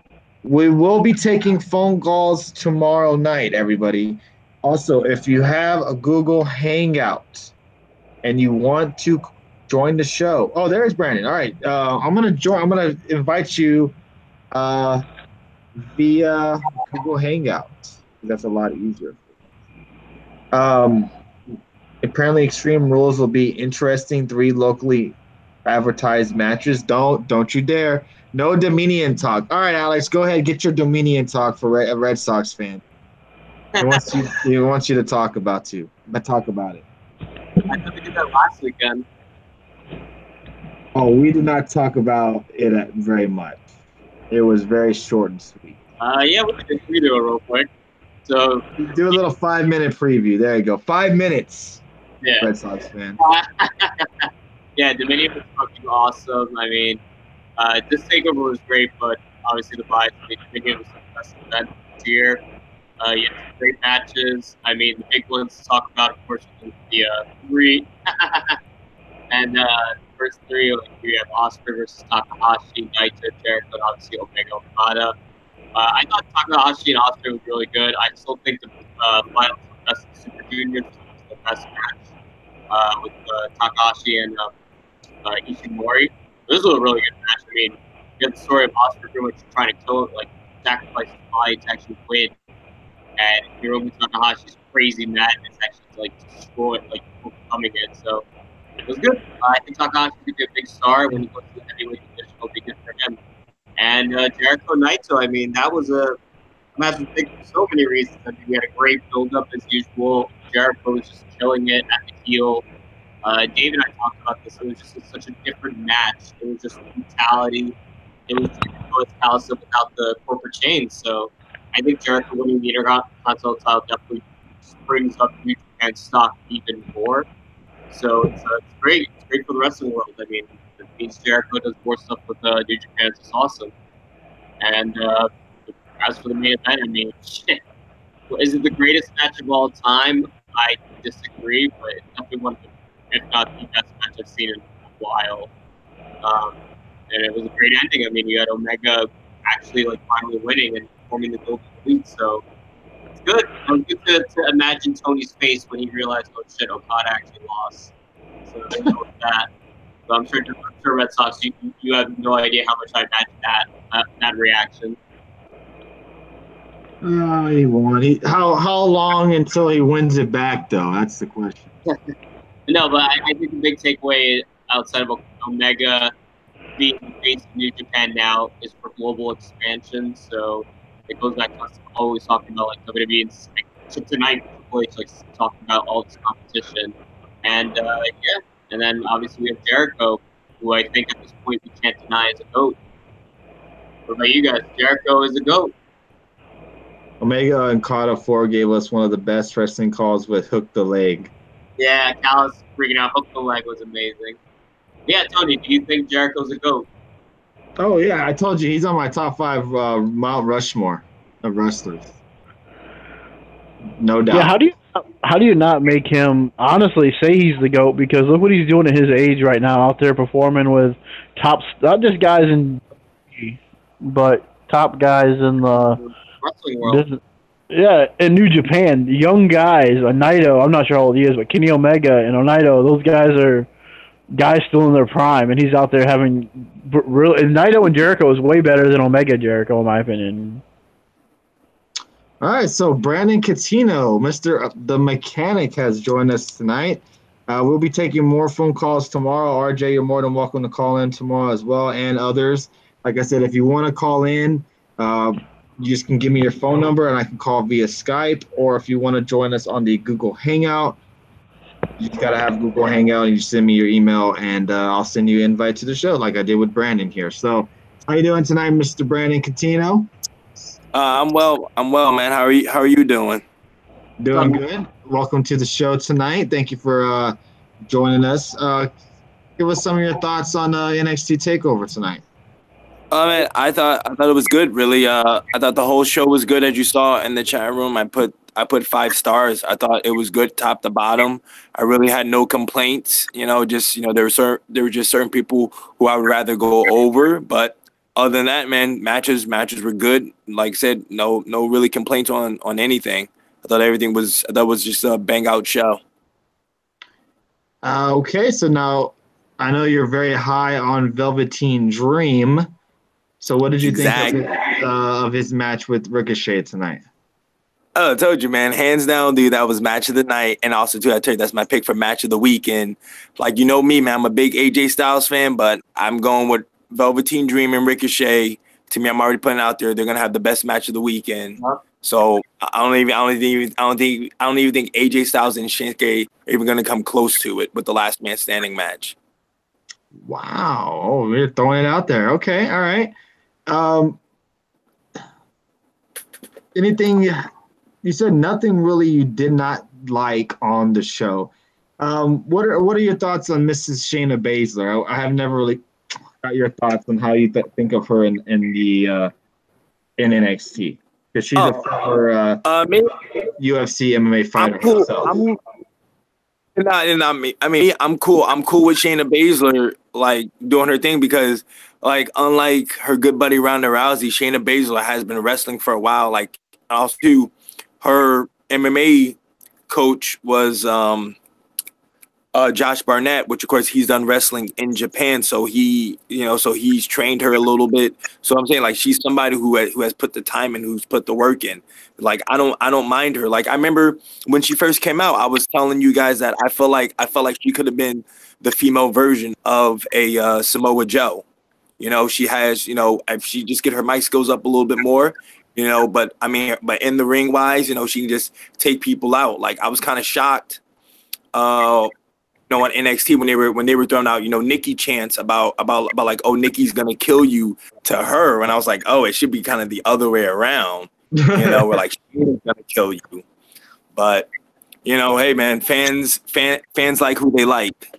we will be taking phone calls tomorrow night, everybody. Also, if you have a Google Hangout and you want to join the show. Oh, there's Brandon. All right. I'm going to invite you via Google Hangouts. That's a lot easier. Apparently, Extreme Rules will be interesting. 3 locally advertised matches. Don't you dare. No Dominion talk. All right, Alex, go ahead. Get your Dominion talk for a Red Sox fan. He wants you to talk about it. I thought we did that last weekend. Oh, we did not talk about it very much. It was very short and sweet. Yeah, we can do it real quick. So Do a little 5-minute preview. There you go. 5 minutes. yeah, Red Sox fan. yeah, Dominion was fucking awesome. I mean, this takeover was great, but obviously the bias. I mean, Dominion was the best event this year. You had some great matches. I mean, the big ones to talk about, of course, was the three. And the first three, like, you have Oscar versus Takahashi, Naito, Jericho, and obviously Omega Okada. I thought Takahashi and Oscar was really good. I still think the finals of Best of Super Juniors was the best match with Takahashi and Ishimori. This was a really good match. I mean, you have the story of Oscar pretty much trying to kill it, like sacrifice his body to actually win. And Hiromu Takahashi's crazy madness actually like destroyed, like overcoming it. So it was good. I think Takahashi could be a big star when he goes to the heavyweight division. It'll be good for him. And Jericho Naito, I mean, that was a match big for so many reasons. I mean, we had a great build-up as usual. Jericho was just killing it at the heel. Dave and I talked about this. It was just such a different match. It was just brutality. It was Jericho without the corporate chains. So I think Jericho winning the Intercontinental title definitely brings up New Japan stock even more. So it's great. It's great for the rest of the world. I mean, it means Jericho does more stuff with New Japan. It's awesome. And as for the main event, I mean, shit. Is it the greatest match of all time? I disagree, but it's definitely one of the, if not the best match I've seen in a while. And it was a great ending. I mean, you had Omega actually like finally winning and forming the Golden Elite, so it's good. It was good to imagine Tony's face when he realized, oh shit, Okada actually lost. So there you go with that. So I'm sure Red Sox, you have no idea how much I imagined that reaction. He won. How long until he wins it back, though? That's the question. No, but I think the big takeaway outside of Omega being based in New Japan now is for global expansion. So it goes back to us always talking about like WWE and tonight Triple H like talking about all this competition, and yeah, and then obviously we have Jericho, who I think at this point we can't deny is a GOAT. What about you guys? Jericho is a GOAT. Omega and Carter 4 gave us one of the best wrestling calls with Hook the Leg. Yeah, Callis freaking out. Hook the Leg was amazing. Yeah, Tony, do you think Jericho's a GOAT? Oh, yeah, I told you he's on my top 5 Mount Rushmore of wrestlers. No doubt. Yeah, how do you not make him honestly say he's the GOAT? Because look what he's doing at his age right now, out there performing with top, not just guys in, but top guys in the wrestling world. Yeah, in New Japan, young guys, Naito, I'm not sure how old he is, but Kenny Omega and Naito, those guys are guys still in their prime, and he's out there having really. And Naito and Jericho is way better than Omega Jericho, in my opinion. All right, so Brandon Catino, Mr. The Mechanic, has joined us tonight. We'll be taking more phone calls tomorrow. RJ, you're more than welcome to call in tomorrow as well, and others. Like I said, if you want to call in, you just can give me your phone number, and I can call via Skype. Or if you want to join us on the Google Hangout, you just got to have Google Hangout, and you send me your email, and I'll send you an invite to the show like I did with Brandon here. So how you doing tonight, Mr. Brandon Catino? I'm well, man. How are you doing? Doing good. Welcome to the show tonight. Thank you for joining us. Give us some of your thoughts on NXT TakeOver tonight. Man, I thought it was good. Really, I thought the whole show was good. As you saw in the chat room, I put 5 stars. I thought it was good, top to bottom. I really had no complaints. There were just certain people who I would rather go over, but other than that, man, matches were good. Like I said, no really complaints on anything. I thought was just a bang out show. Okay, so now I know you're very high on Velveteen Dream. So what did you think of his match with Ricochet tonight? Oh, I told you, man. Hands down, dude, that was match of the night. And also, too, I tell you, that's my pick for match of the week. And, like, you know me, man, I'm a big AJ Styles fan, but I'm going with Velveteen Dream and Ricochet. To me, I'm already putting out there they're going to have the best match of the weekend. So I don't even think AJ Styles and Shinsuke are even going to come close to it with the last man standing match. Wow. Oh, we're throwing it out there. Okay. All right. Anything you said nothing really you did not like on the show. What are your thoughts on Mrs. Shayna Baszler? I have never really got your thoughts on how you think of her in NXT, because she's a former maybe UFC MMA fighter I'm cool. herself. I'm cool. I'm cool with Shayna Baszler like doing her thing because like unlike her good buddy Ronda Rousey, Shayna Baszler has been wrestling for a while. Like also her MMA coach was Josh Barnett, which of course he's done wrestling in Japan, so he's trained her a little bit. So I'm saying like she's somebody who has put the time in, who's put the work in. Like I don't mind her. Like I remember when she first came out, I was telling you guys that I felt like she could have been the female version of a Samoa Joe. She has, if she just get her mic skills up a little bit more, but but in the ring wise, she can just take people out. Like I was kind of shocked. On NXT when they were throwing out, Nikki chants about like, oh, Nikki's gonna kill you to her, and I was like, oh, it should be kind of the other way around, where like she's gonna kill you. But hey man, fans like who they like.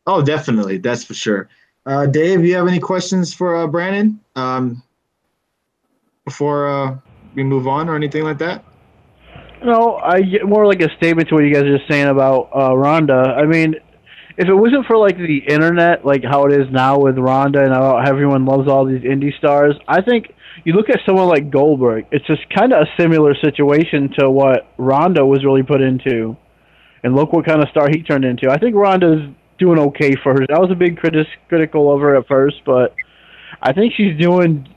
Oh, definitely, that's for sure. Dave, you have any questions for Brandon before we move on or anything like that? No, I get more like a statement to what you guys are just saying about Ronda. I mean, if it wasn't for like the internet, like how it is now with Ronda and how everyone loves all these indie stars, I think you look at someone like Goldberg, it's just kind of a similar situation to what Ronda was really put into. And look what kind of star he turned into. I think Ronda's doing okay for her. I was a big critical of her at first, but I think she's doing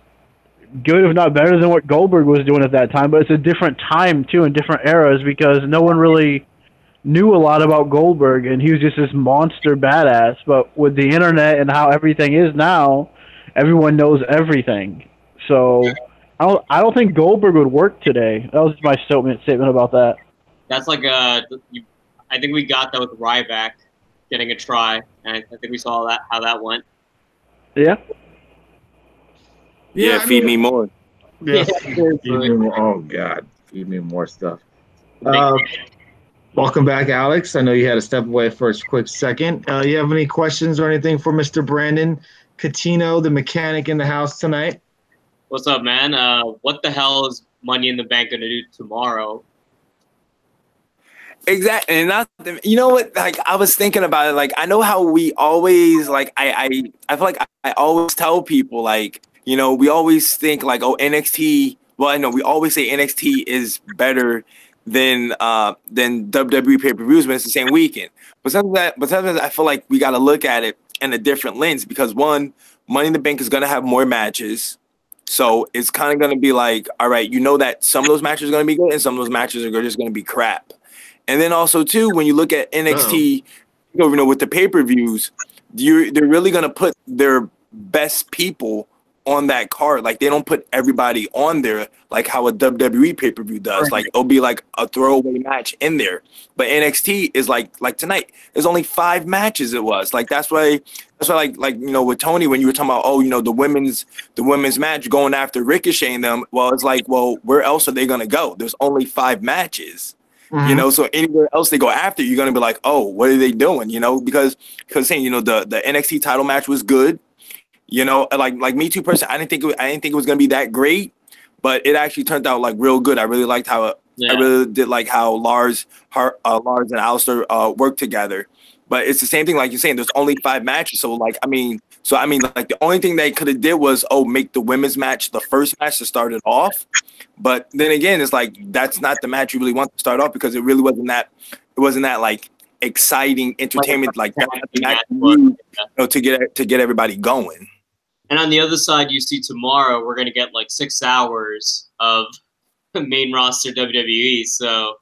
good, if not better, than what Goldberg was doing at that time. But it's a different time, too, in different eras, because no one really knew a lot about Goldberg, and he was just this monster badass. But with the internet and how everything is now, everyone knows everything. So I don't think Goldberg would work today. That was my statement about that. That's like I think we got that with Ryback getting a try, and I think we saw how that went. Yeah. Yeah, feed me more. Yeah, feed me more. Oh God, feed me more stuff. Welcome back, Alex. I know you had to step away for a quick second. You have any questions or anything for Mr. Brandon Catino, the mechanic in the house tonight? What's up, man? What the hell is Money in the Bank going to do tomorrow? Exactly, and you know what? Like I was thinking about it. Like I know how we always like I feel like I always tell people like. We always think like, oh, NXT. Well, I know we always say NXT is better than WWE pay-per-views, but it's the same weekend. But sometimes I feel like we got to look at it in a different lens because one, Money in the Bank is going to have more matches, so it's kind of going to be like, all right, that some of those matches are going to be good and some of those matches are just going to be crap. And then also too, when you look at NXT, with the pay-per-views, they're really going to put their best people on that card. Like they don't put everybody on there like how a WWE pay-per-view does. Like it'll be like a throwaway match in there. But NXT is like tonight, there's only 5 matches it was. Like that's why like with Tony when you were talking about the women's match going after Ricochet and them, well it's like, well, where else are they gonna go? There's only 5 matches. Mm-hmm. So anywhere else they go after, you're gonna be like, oh, what are they doing? Because saying the NXT title match was good. Like me too personally, I didn't think it was gonna be that great, but it actually turned out like real good. I really liked how I really did like how Lars and Alistair worked together. But it's the same thing like you're saying. There's only 5 matches, so like the only thing they could have did was make the women's match the first match to start it off. But then again, it's like that's not the match you really want to start off because it really wasn't that. It wasn't that like exciting entertainment like that to get everybody going. And on the other side, you see tomorrow we're going to get like 6 hours of main roster WWE. So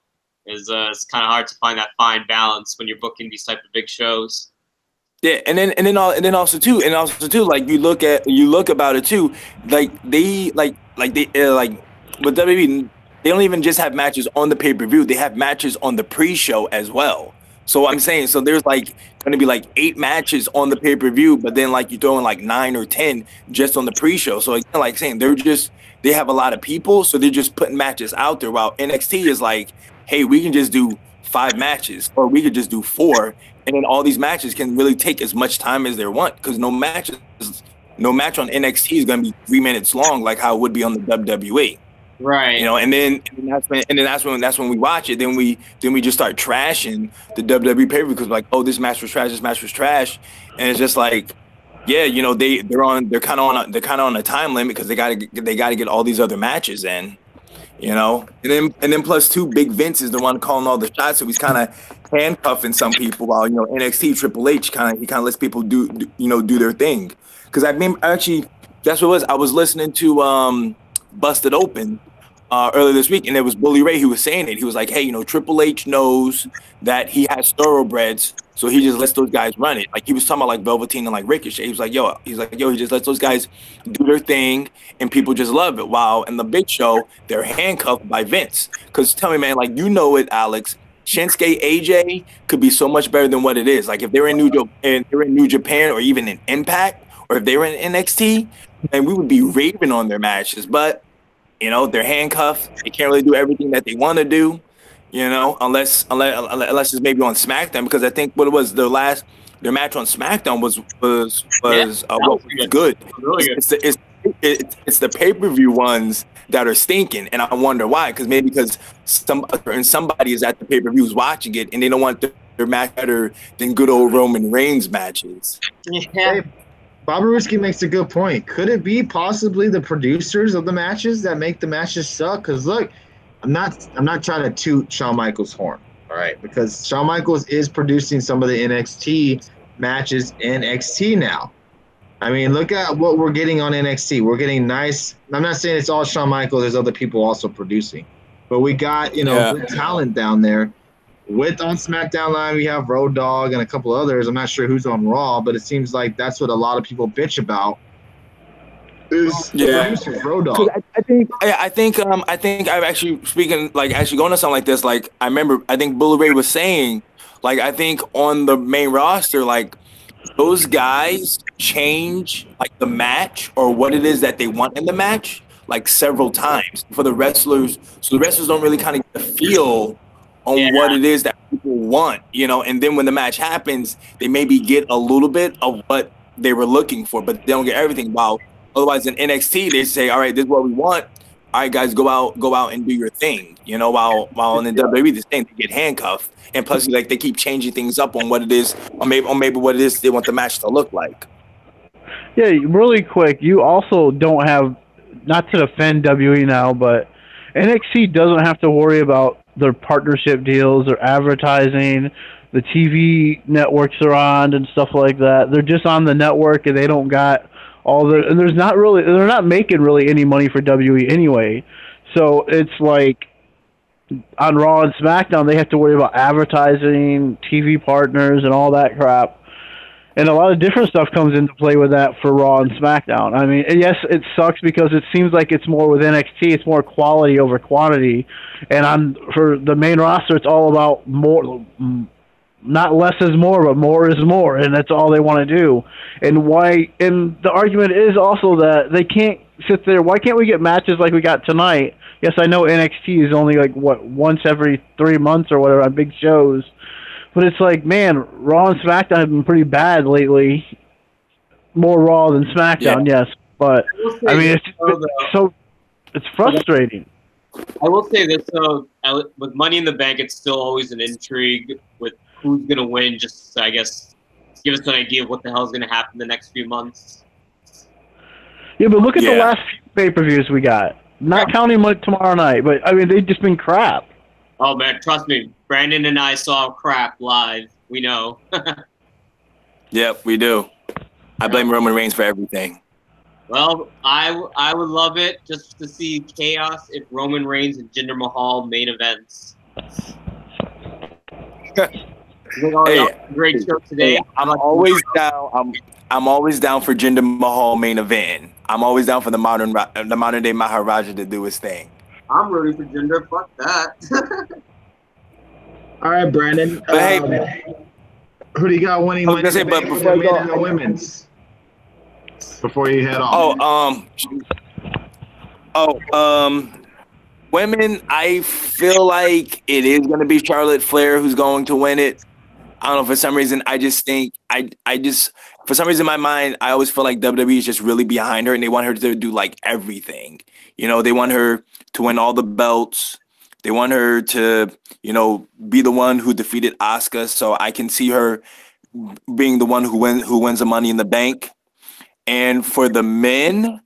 it's kind of hard to find that fine balance when you're booking these type of big shows. Yeah, and then also too, like you look about it too, like they with WWE, they don't even just have matches on the pay-per-view; they have matches on the pre-show as well. So I'm saying, so there's like going to be like 8 matches on the pay-per-view, but then like you throw in like 9 or 10 just on the pre-show. So like saying they're just they have a lot of people, so they're just putting matches out there. While NXT is like, hey, we can just do 5 matches, or we could just do 4, and then all these matches can really take as much time as they want, because no match on NXT is going to be 3 minutes long like how it would be on the WWE. Right. You know, and then that's when we watch it. Then we just start trashing the WWE pay-per-view because like, oh, this match was trash, and it's just like, yeah, you know, they're kind of on a time limit because they gotta get all these other matches in, you know, and then plus 2, Big Vince is the one calling all the shots, so he's kind of handcuffing some people while, you know, NXT Triple H kind of lets people do their thing. Because actually that's what it was. I was listening to Busted Open earlier this week, and it was Bully Ray who was saying it. He was like, hey, you know, Triple H knows that he has thoroughbreds, so he just lets those guys run it. Like, he was talking about like Velveteen and like Ricochet. He was like, yo, he just lets those guys do their thing, and people just love it. While in the Big Show, they're handcuffed by Vince. Because tell me, man, like, you know it, Alex, Shinsuke AJ could be so much better than what it is. Like, if they're in New Japan or even in Impact, or if they were in NXT, and we would be raving on their matches. But you know, they're handcuffed. They can't really do everything that they want to do, you know, unless it's maybe on SmackDown, because I think what it was their match on SmackDown was good. Really good. It's the pay-per-view ones that are stinking, and I wonder why. Because somebody is at the pay-per-views watching it, and they don't want their match better than good old Roman Reigns matches. Yeah. Bobby Risky makes a good point. Could it be possibly the producers of the matches that make the matches suck? Because look, I'm not trying to toot Shawn Michaels' horn, all right? Because Shawn Michaels is producing some of the NXT matches in NXT now. I mean, look at what we're getting on NXT. We're getting nice. I'm not saying it's all Shawn Michaels. There's other people also producing, but we got good talent down there. On SmackDown Live, we have Road Dogg and a couple others. I'm not sure who's on Raw, but it seems like that's what a lot of people bitch about. Producers, Road Dogg. I think I've actually going to something like this. Like, I think Bully Ray was saying, like, I think on the main roster, like, those guys change like the match or what it is that they want in the match like several times for the wrestlers, so the wrestlers don't really kind of get a feel on what it is that people want, you know, and then when the match happens, they maybe get a little bit of what they were looking for, but they don't get everything. While otherwise in NXT, they say, all right, this is what we want. All right, guys, go out and do your thing, you know, while in the WWE, this thing, they get handcuffed. And plus, like, they keep changing things up on what it is, or maybe what it is they want the match to look like. Yeah, really quick, you also don't have, not to defend WWE now, but NXT doesn't have to worry about their partnership deals, their advertising, the TV networks they're on and stuff like that. They're just on the network and they don't got all the, and they're not making really any money for WWE anyway. So it's like on Raw and SmackDown, they have to worry about advertising, TV partners, and all that crap. And a lot of different stuff comes into play with that for Raw and SmackDown. I mean, yes, it sucks because it seems like it's more with NXT, it's more quality over quantity. And for the main roster, it's all about more, not less is more, but more is more, and that's all they want to do. And the argument is also that they can't sit there. Why can't we get matches like we got tonight? Yes, I know NXT is only like, once every 3 months or whatever on big shows. But it's like, man, Raw and SmackDown have been pretty bad lately. More Raw than SmackDown, yes. But, I mean, it's frustrating. I will say this, though. With Money in the Bank, it's still always an intrigue with who's going to win, just, I guess, give us an idea of what the hell is going to happen the next few months. Yeah, but look at the last few pay-per-views we got. Not counting tomorrow night, but, I mean, they've just been crap. Oh, man, trust me. Brandon and I saw crap live. We know. Yep, we do. I blame Roman Reigns for everything. Well, I would love it just to see chaos if Roman Reigns and Jinder Mahal main events. Great show today. I'm always down. I'm always down for Jinder Mahal main event. I'm always down for the modern day Maharaja to do his thing. I'm rooting for Jinder. Fuck that. All right, Brandon. Who do you got winning? I was gonna say, but before you go, women's, before you head off. Oh, women, I feel like it is going to be Charlotte Flair who's going to win it. I don't know. For some reason, I just think for some reason in my mind, I always feel like WWE is just really behind her and they want her to do like everything. You know, they want her to win all the belts. They want her to, you know, be the one who defeated Asuka. So I can see her being the one who wins the Money in the Bank. And for the men,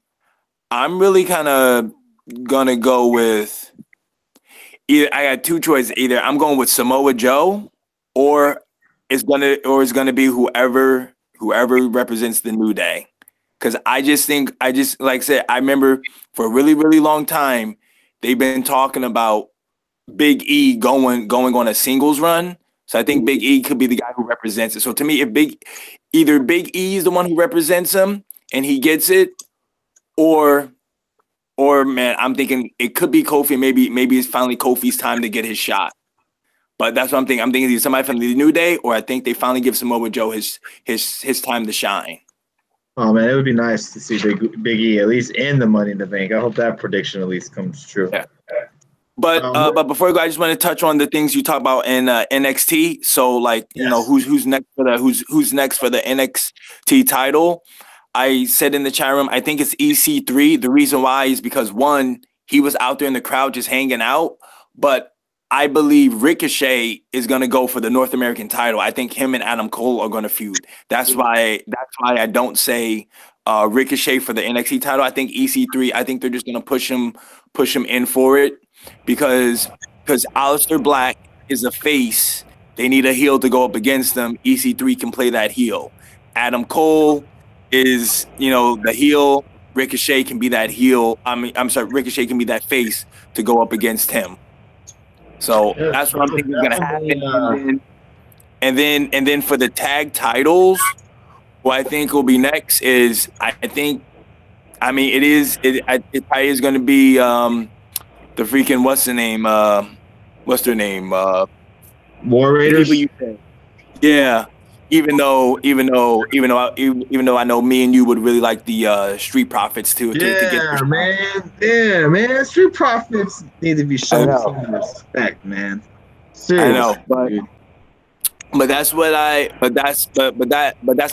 I'm really kind of gonna go with either. I got two choices. Either I'm going with Samoa Joe, or it's gonna be whoever represents the New Day. Because I just think like I said, I remember for a really really long time they've been talking about Big E going on a singles run. So I think Big E could be the guy who represents it. So to me, if either Big E is the one who represents him and he gets it, or man, I'm thinking it could be Kofi. Maybe it's finally Kofi's time to get his shot. But that's what I'm thinking. I'm thinking either somebody from the New Day, or I think they finally give Samoa Joe his time to shine. Oh man, it would be nice to see Big E at least in the Money in the Bank. I hope that prediction at least comes true. Yeah. But before I go, I just want to touch on the things you talk about in NXT. So like, you know, who's next for who's next for the NXT title? I said in the chat room, I think it's EC3. The reason why is because one, he was out there in the crowd just hanging out, but I believe Ricochet is going to go for the North American title. I think him and Adam Cole are going to feud. That's why I don't say Ricochet for the NXT title. I think EC3. I think they're just going to push him in for it because Aleister Black is a face. They need a heel to go up against them. EC3 can play that heel. Adam Cole is, you know, the heel. Ricochet can be that heel. Ricochet can be that face to go up against him. So that's what I'm thinking is gonna happen. And then for the tag titles, what I think will be next is it probably is gonna be the freaking what's their name? War Raiders. Yeah. Even though I know me and you would really like the Street Profits to get man. Street Profits need to be shown some respect, man. Seriously, I know, but that's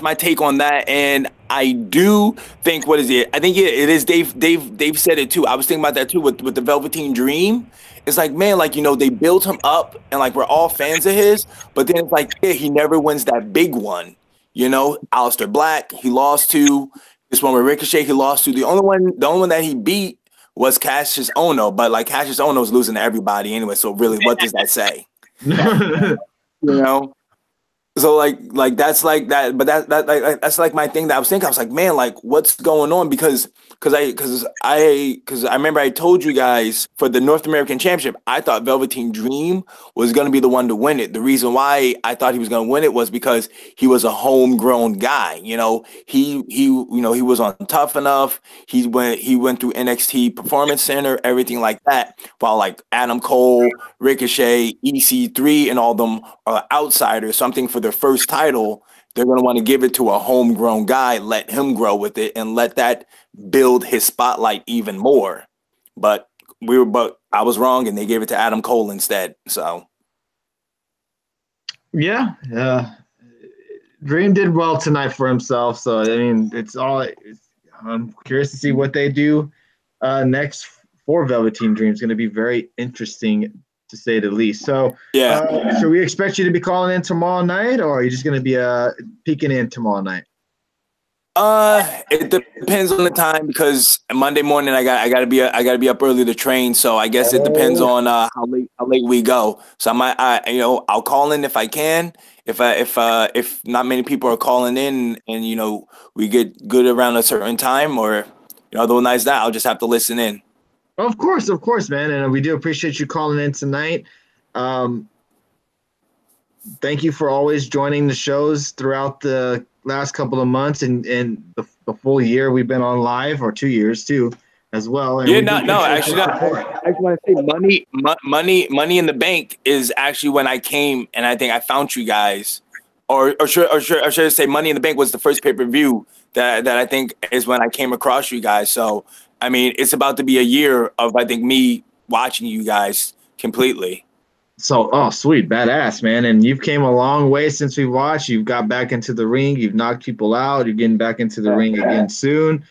my take on that. And I do think, what is it? I think it is Dave said it too. I was thinking about that too with the Velveteen Dream. It's like, man, like, you know, they built him up and like we're all fans of his, but then it's like, yeah, he never wins that big one. You know, Aleister Black, he lost to. This one with Ricochet, he lost to. The only one that he beat was Cassius Ohno, but like Cassius Ohno's losing to everybody anyway. So really, what does that say? You know? So like that's like that, but that's like my thing that I was thinking. I was like, man, like what's going on? Because I remember I told you guys for the North American Championship, I thought Velveteen Dream was going to be the one to win it. The reason why I thought he was going to win it was because he was a homegrown guy. You know, he was on Tough Enough. He went through NXT Performance Center, everything like that. While like Adam Cole, Ricochet, EC3, and all them are outsiders. Something for their first title, they're going to want to give it to a homegrown guy, let him grow with it, and let that build his spotlight even more. But I was wrong, and they gave it to Adam Cole instead. So, yeah, Dream did well tonight for himself. So I mean, I'm curious to see what they do next for Velveteen Dream. It's going to be very interesting, to say the least. So, yeah, should we expect you to be calling in tomorrow night, or are you just going to be peeking in tomorrow night? It depends on the time, because Monday morning I gotta be up early to train. So I guess it depends on how late we go. So I'll call in if I can. If not many people are calling in and you know we get good around a certain time, or otherwise that I'll just have to listen in. Of course, man, and we do appreciate you calling in tonight. Thank you for always joining the shows throughout the last couple of months and the full year we've been on live, or 2 years too, as well. And actually, I want to say money in the bank is actually when I came and I think I found you guys, or should I say Money in the Bank was the first pay-per-view that I think is when I came across you guys. So I mean, it's about to be a year of, I think, me watching you guys completely. So, oh, sweet, badass, man. And you've came a long way since we watched. You've got back into the ring. You've knocked people out. You're getting back into the ring again soon.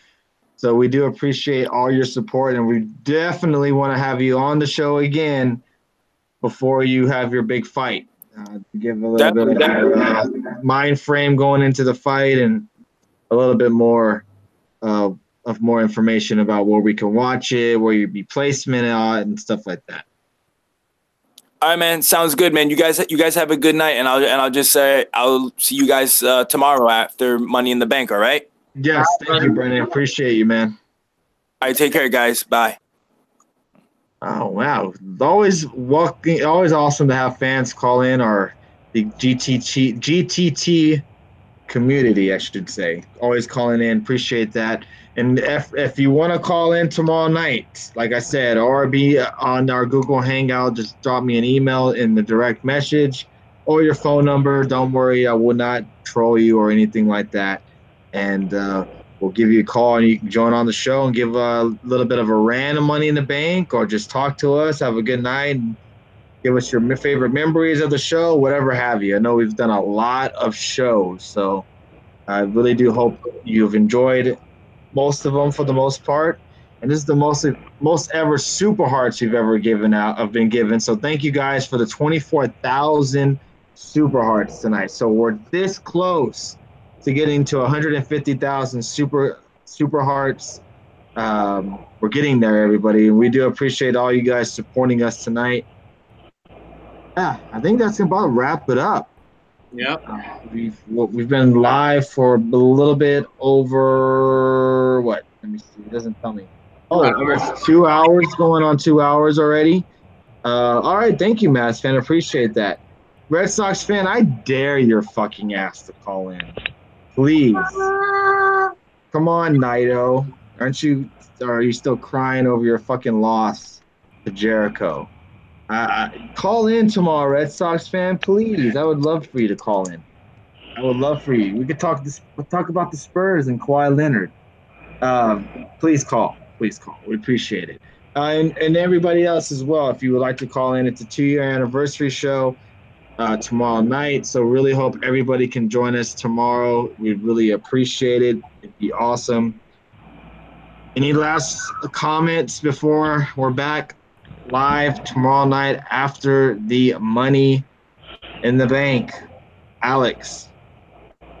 So we do appreciate all your support, and we definitely want to have you on the show again before you have your big fight. Give a little bit of your mind frame going into the fight and a little bit more of more information about where we can watch it, where you'd be placement at, and stuff like that. All right, man. Sounds good, man. You guys have a good night, and I'll just say I'll see you guys tomorrow after Money in the Bank. All right? Yes, thank you, Brendan. Appreciate you, man. All right, take care, guys. Bye. Oh wow! Always awesome to have fans call in, or the GTT community, I should say. Always calling in. Appreciate that. And if you want to call in tomorrow night, like I said, or be on our Google Hangout, just drop me an email in the direct message or your phone number. Don't worry, I will not troll you or anything like that. And we'll give you a call, and you can join on the show and give a little bit of a random Money in the Bank, or just talk to us, have a good night, and give us your favorite memories of the show, whatever have you. I know we've done a lot of shows, so I really do hope you've enjoyed most of them for the most part. And this is the most ever Super Hearts we've ever been given. So thank you guys for the 24,000 Super Hearts tonight. So we're this close to getting to 150,000 Super Hearts. We're getting there, everybody. And we do appreciate all you guys supporting us tonight. Yeah, I think that's about wrap it up. Yep. We've been live for a little bit over what? Let me see. It doesn't tell me. Oh, almost 2 hours, going on 2 hours already. All right, thank you, Mass fan. Appreciate that. Red Sox fan, I dare your fucking ass to call in. Please. Come on, Naito. Are you still crying over your fucking loss to Jericho? Call in tomorrow, Red Sox fan, please. I would love for you to call in. I would love for you. We could talk about the Spurs and Kawhi Leonard. Please call. Please call. We appreciate it. And everybody else as well, if you would like to call in. It's a 2-year anniversary show tomorrow night. So really hope everybody can join us tomorrow. We'd really appreciate it. It'd be awesome. Any last comments before we're back live tomorrow night after the Money in the Bank? Alex.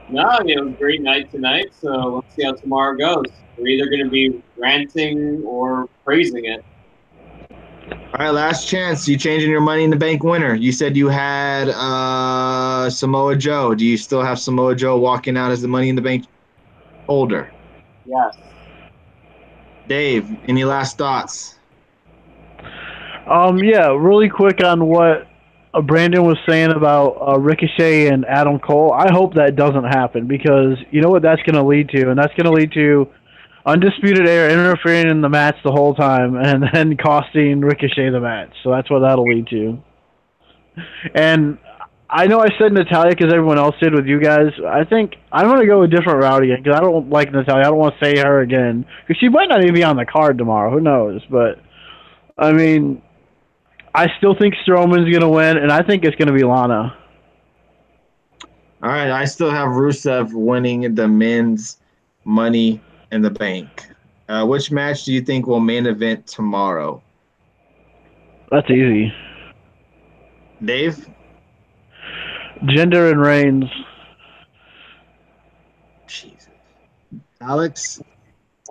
No, it was a great night tonight, so let's see how tomorrow goes. We're either going to be ranting or praising it. All right, last chance. You changing your Money in the Bank winner. You said you had Samoa Joe. Do you still have Samoa Joe walking out as the Money in the Bank holder? Yes. Dave, any last thoughts? Yeah, really quick on what Brandon was saying about Ricochet and Adam Cole. I hope that doesn't happen, because you know what that's going to lead to, and that's going to lead to Undisputed Era interfering in the match the whole time and then costing Ricochet the match. So that's what that'll lead to. And I know I said Natalya because everyone else did with you guys. I think I'm going to go a different route again, because I don't like Natalya. I don't want to say her again, because she might not even be on the card tomorrow. Who knows? But, I mean, I still think Strowman's going to win, and I think it's going to be Lana. All right, I still have Rusev winning the men's Money in the Bank. Which match do you think will main event tomorrow? That's easy. Dave? Jinder and Reigns. Jesus. Alex?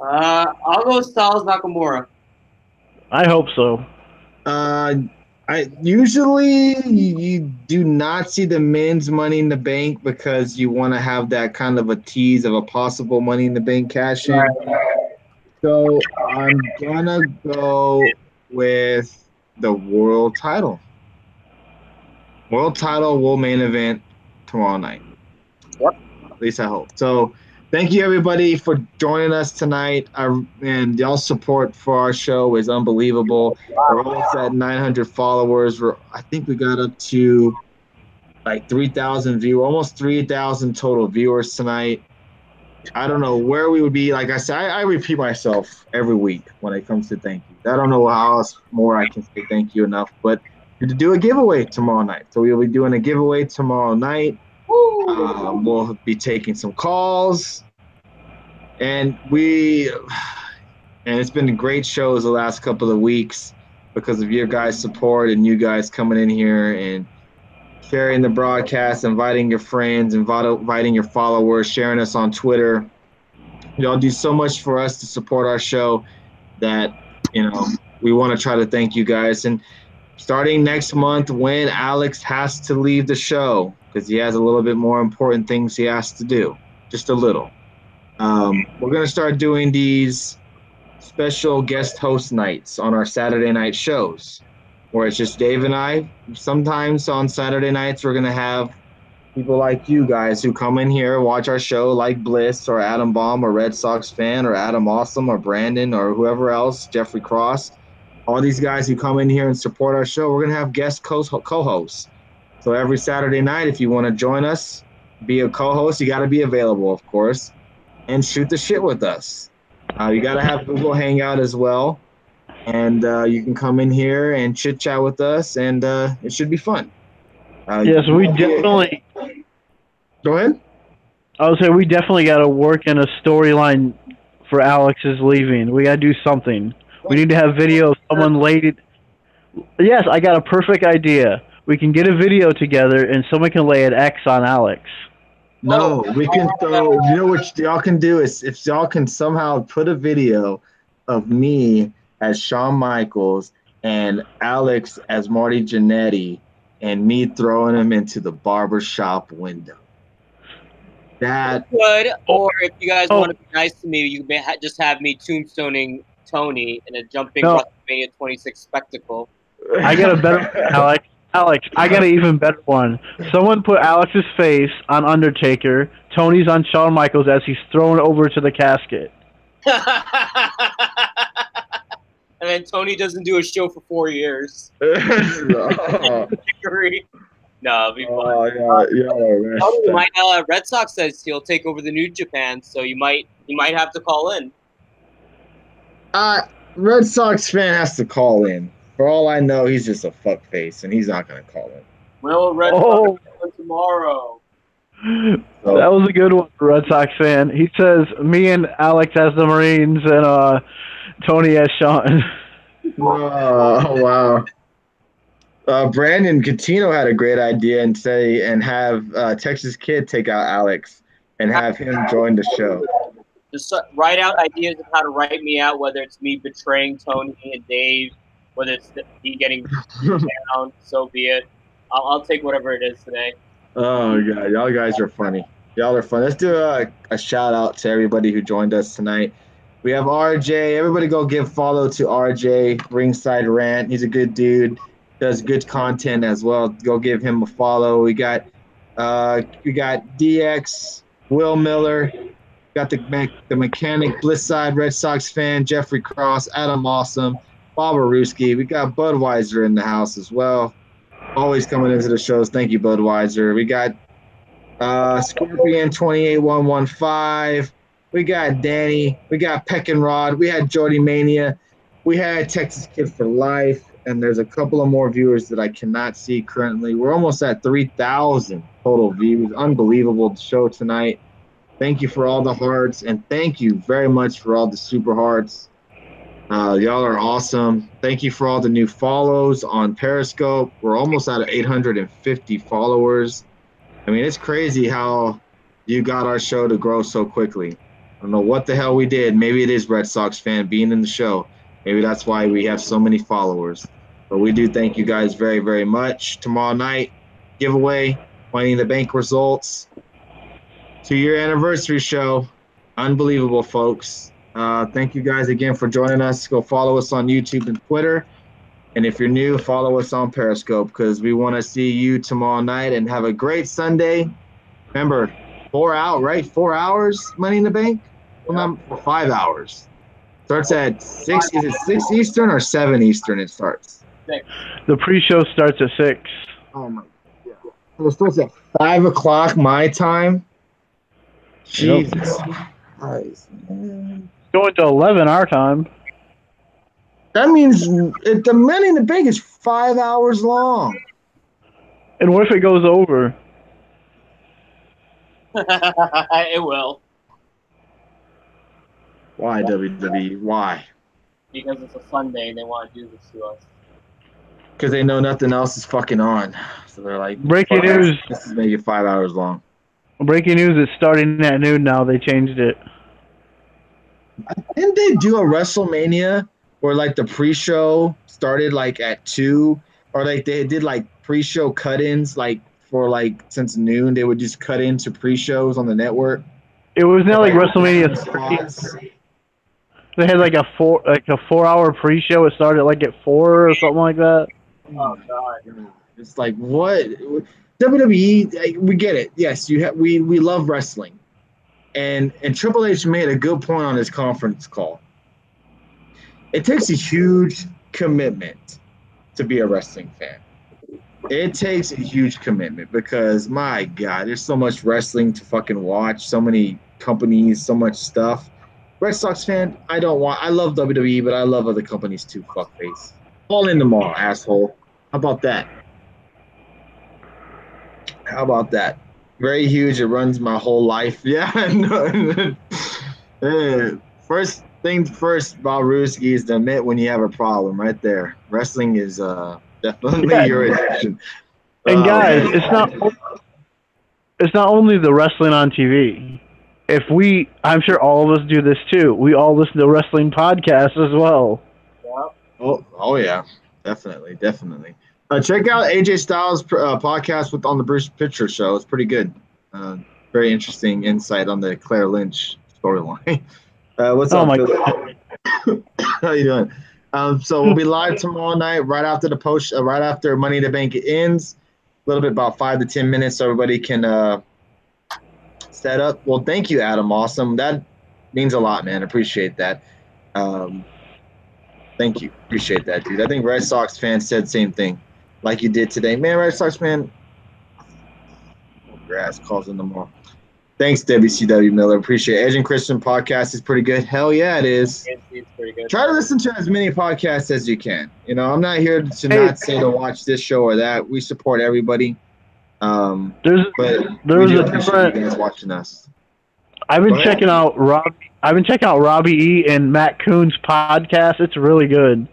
I'll go Styles Nakamura. I hope so. I usually you do not see the men's Money in the Bank, because you want to have that kind of a tease of a possible Money in the Bank cash in. So I'm gonna go with the world title. World title will main event tomorrow night. Yep. At least I hope. So thank you, everybody, for joining us tonight. And y'all's support for our show is unbelievable. We're almost at 900 followers. I think we got up to like 3,000 viewers, almost 3,000 total viewers tonight. I don't know where we would be. Like I said, I repeat myself every week when it comes to thank you. I don't know how else more I can say thank you enough, but to do a giveaway tomorrow night. So we'll be doing a giveaway tomorrow night. We'll be taking some calls, and it's been great shows the last couple of weeks because of your guys' support and you guys coming in here and sharing the broadcast, inviting your friends, inviting your followers, sharing us on Twitter. Y'all do so much for us to support our show that, we want to try to thank you guys. And starting next month, when Alex has to leave the show, because he has a little bit more important things he has to do, just a little. We're going to start doing these special guest host nights on our Saturday night shows, where it's just Dave and I. Sometimes on Saturday nights, we're going to have people like you guys who come in here, watch our show, like Bliss or Adam Baum or Red Sox fan or Adam Awesome or Brandon or whoever else, Jeffrey Cross. All these guys who come in here and support our show, we're going to have guest co-hosts. So every Saturday night, if you want to join us, be a co-host, you got to be available, of course, and shoot the shit with us. You got to have Google Hangout as well. And you can come in here and chit-chat with us, and it should be fun. Yes, we definitely. Go ahead. I would say we definitely got to work in a storyline for Alex's leaving. We got to do something. We need to have video of someone laid. Yes, I got a perfect idea. We can get a video together, and someone can lay an X on Alex. No, we can throw. You know what y'all can do is if y'all can somehow put a video of me as Shawn Michaels and Alex as Marty Jannetty, and me throwing him into the barbershop window. That good. Or if you guys want to be nice to me, you may just have me tombstoning Tony in a jumping WrestleMania 26 spectacle. I got a better Alex. Alex, I got an even better one. Someone put Alex's face on Undertaker, Tony's on Shawn Michaels as he's thrown over to the casket. And then Tony doesn't do a show for 4 years. No, it'll be fun. Red Sox says he'll take over the New Japan, so you might have to call in. Red Sox fan has to call in. For all I know, he's just a fuckface, and he's not going to call in. Well, Red Sox tomorrow. So. That was a good one for Red Sox fan. He says, me and Alex as the Marines and Tony as Sean. Oh, wow. Brandon Catino had a great idea and have Texas Kid take out Alex and have him join the show. Just write out ideas of how to write me out, whether it's me betraying Tony and Dave, whether it's me getting down, so be it. I'll take whatever it is today. Oh, God. Y'all guys are funny. Y'all are fun. Let's do a shout-out to everybody who joined us tonight. We have RJ. Everybody go give follow to RJ, Ringside Rant. He's a good dude. Does good content as well. Go give him a follow. We got DX, Will Miller. Got the mechanic, Blissside, Red Sox fan, Jeffrey Cross, Adam Awesome, Bob Aruski. We got Budweiser in the house as well. Always coming into the shows. Thank you, Budweiser. We got Scorpion 28115. We got Danny. We got Peck and Rod. We had Jordy Mania. We had Texas Kid for Life. And there's a couple of more viewers that I cannot see currently. We're almost at 3,000 total views. Unbelievable show tonight. Thank you for all the hearts, and thank you very much for all the super hearts. Y'all are awesome. Thank you for all the new follows on Periscope. We're almost at 850 followers. I mean, it's crazy how you got our show to grow so quickly. I don't know what the hell we did. Maybe it is Red Sox fan being in the show. Maybe that's why we have so many followers. But we do thank you guys very, very much. Tomorrow night, giveaway, Money in the Bank results. 2-year anniversary show. Unbelievable, folks. Thank you guys again for joining us. Go follow us on YouTube and Twitter. And if you're new, follow us on Periscope because we want to see you tomorrow night and have a great Sunday. Remember, 4 hours, Money in the Bank? Well, not 5 hours. Starts at 6. Is it 6 Eastern or 7 Eastern it starts? 6. The pre-show starts at 6. Oh, my God. So it starts at 5 o'clock my time? Jesus. Yep. Christ, man. Going to 11 our time. That means the Money in the Bank is 5 hours long. And what if it goes over? It will. Why, WWE? Why? Because it's a Sunday and they want to do this to us. Because they know nothing else is fucking on. So they're like, Breaking "Fuck, news. This is making 5 hours long." Breaking news, it's starting at noon now. They changed it. Didn't they do a WrestleMania where like the pre-show started like at 2, or like they did like pre-show cut-ins like for like since noon they would just cut into pre-shows on the network? It was now like WrestleMania 30. 30. They had like a 4-hour pre-show. It started like at 4 or something like that. Oh God! It's like what WWE. We get it. Yes, we love wrestling, and Triple H made a good point on his conference call. It takes a huge commitment to be a wrestling fan. It takes a huge commitment because my God, there's so much wrestling to fucking watch. So many companies, so much stuff. Red Sox fan, I love WWE, but I love other companies too. Fuckface. All in them all, asshole. How about that? How about that? Very huge. It runs my whole life. Yeah. No. First things first, Bob Ruski, is to admit when you have a problem. Right there. Wrestling is definitely your addiction. And guys, it's not only the wrestling on TV. I'm sure all of us do this too. We all listen to wrestling podcasts as well. Yeah. Oh yeah, definitely. Check out AJ Styles' podcast on the Bruce Pitcher Show. It's pretty good. Very interesting insight on the Claire Lynch storyline. What's up, Phil? How you doing? So we'll be live tomorrow night, right after right after Money in the Bank ends. A little bit, about 5 to 10 minutes, so everybody can set up. Well, thank you, Adam. Awesome. That means a lot, man. Appreciate that. Thank you. Appreciate that, dude. I think Red Sox fans said the same thing, like you did today. Man, Red Sox fan. Grass calls in the mall. Thanks, WCW Miller. Appreciate it. Edge and Christian podcast is pretty good. Hell yeah, it is. It's pretty good. Try to listen to as many podcasts as you can. You know, I'm not here to not say to watch this show or that. We support everybody. There's you guys watching us. I've been checking out Robbie E and Matt Coon's podcast. It's really good.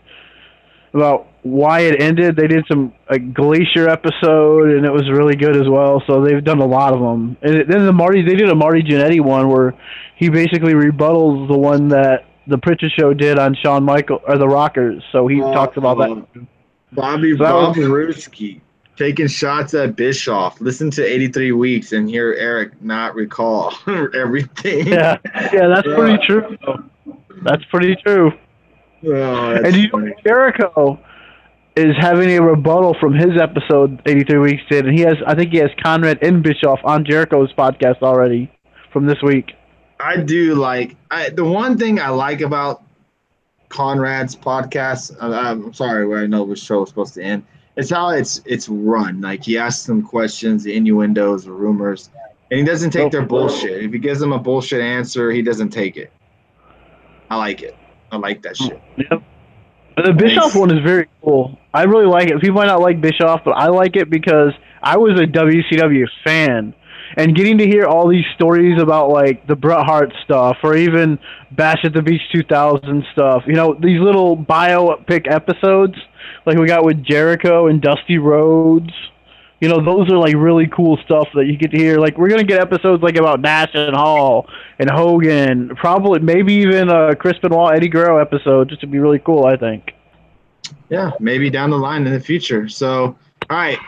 About why it ended. They did a Glacier episode, and it was really good as well. So they've done a lot of them. And then they did a Marty Jannetty one where he basically rebuttals the one that the Pritchard Show did on Shawn Michaels or the Rockers. So he talks about that. Bob Ruski taking shots at Bischoff. Listen to 83 Weeks and hear Eric not recall everything. Yeah, that's pretty true. That's pretty true. Oh, and you know, Jericho is having a rebuttal from his episode 83 Weeks did, and I think he has Conrad and Bischoff on Jericho's podcast already from this week. I do the one thing I like about Conrad's podcast. I'm sorry, I know the show is supposed to end. It's how it's run. Like he asks them questions, innuendos, or rumors, and he doesn't take their bullshit. If he gives them a bullshit answer, he doesn't take it. I like it. I like that shit. Yep. The Bischoff one is very cool. I really like it. People might not like Bischoff, but I like it because I was a WCW fan. And getting to hear all these stories about, like, the Bret Hart stuff or even Bash at the Beach 2000 stuff, you know, these little biopic episodes, like we got with Jericho and Dusty Rhodes, you know, those are, like, really cool stuff that you get to hear. Like, we're going to get episodes, like, about Nash and Hall and Hogan, probably, maybe even a Chris Benoit, Eddie Guerrero episode, just to be really cool, I think. Yeah, maybe down the line in the future. So, all right,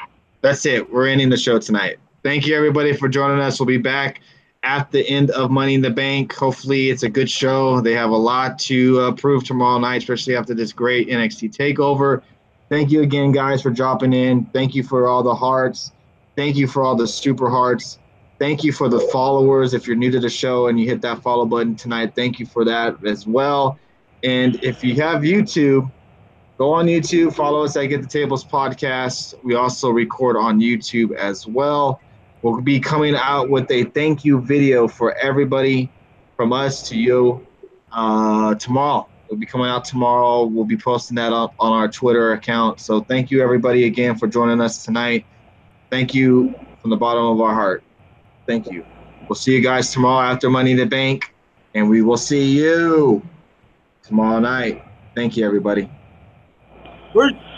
that's it. We're ending the show tonight. Thank you, everybody, for joining us. We'll be back at the end of Money in the Bank. Hopefully, it's a good show. They have a lot to prove tomorrow night, especially after this great NXT takeover. Thank you again, guys, for dropping in. Thank you for all the hearts. Thank you for all the super hearts. Thank you for the followers. If you're new to the show and you hit that follow button tonight, thank you for that as well. And if you have YouTube, go on YouTube, follow us at Get the Tables Podcast. We also record on YouTube as well. We'll be coming out with a thank you video for everybody from us to you tomorrow. It'll be coming out tomorrow. We'll be posting that up on our Twitter account. So thank you, everybody, again for joining us tonight. Thank you from the bottom of our heart. Thank you. We'll see you guys tomorrow after Money in the Bank, and we will see you tomorrow night. Thank you, everybody. Peace.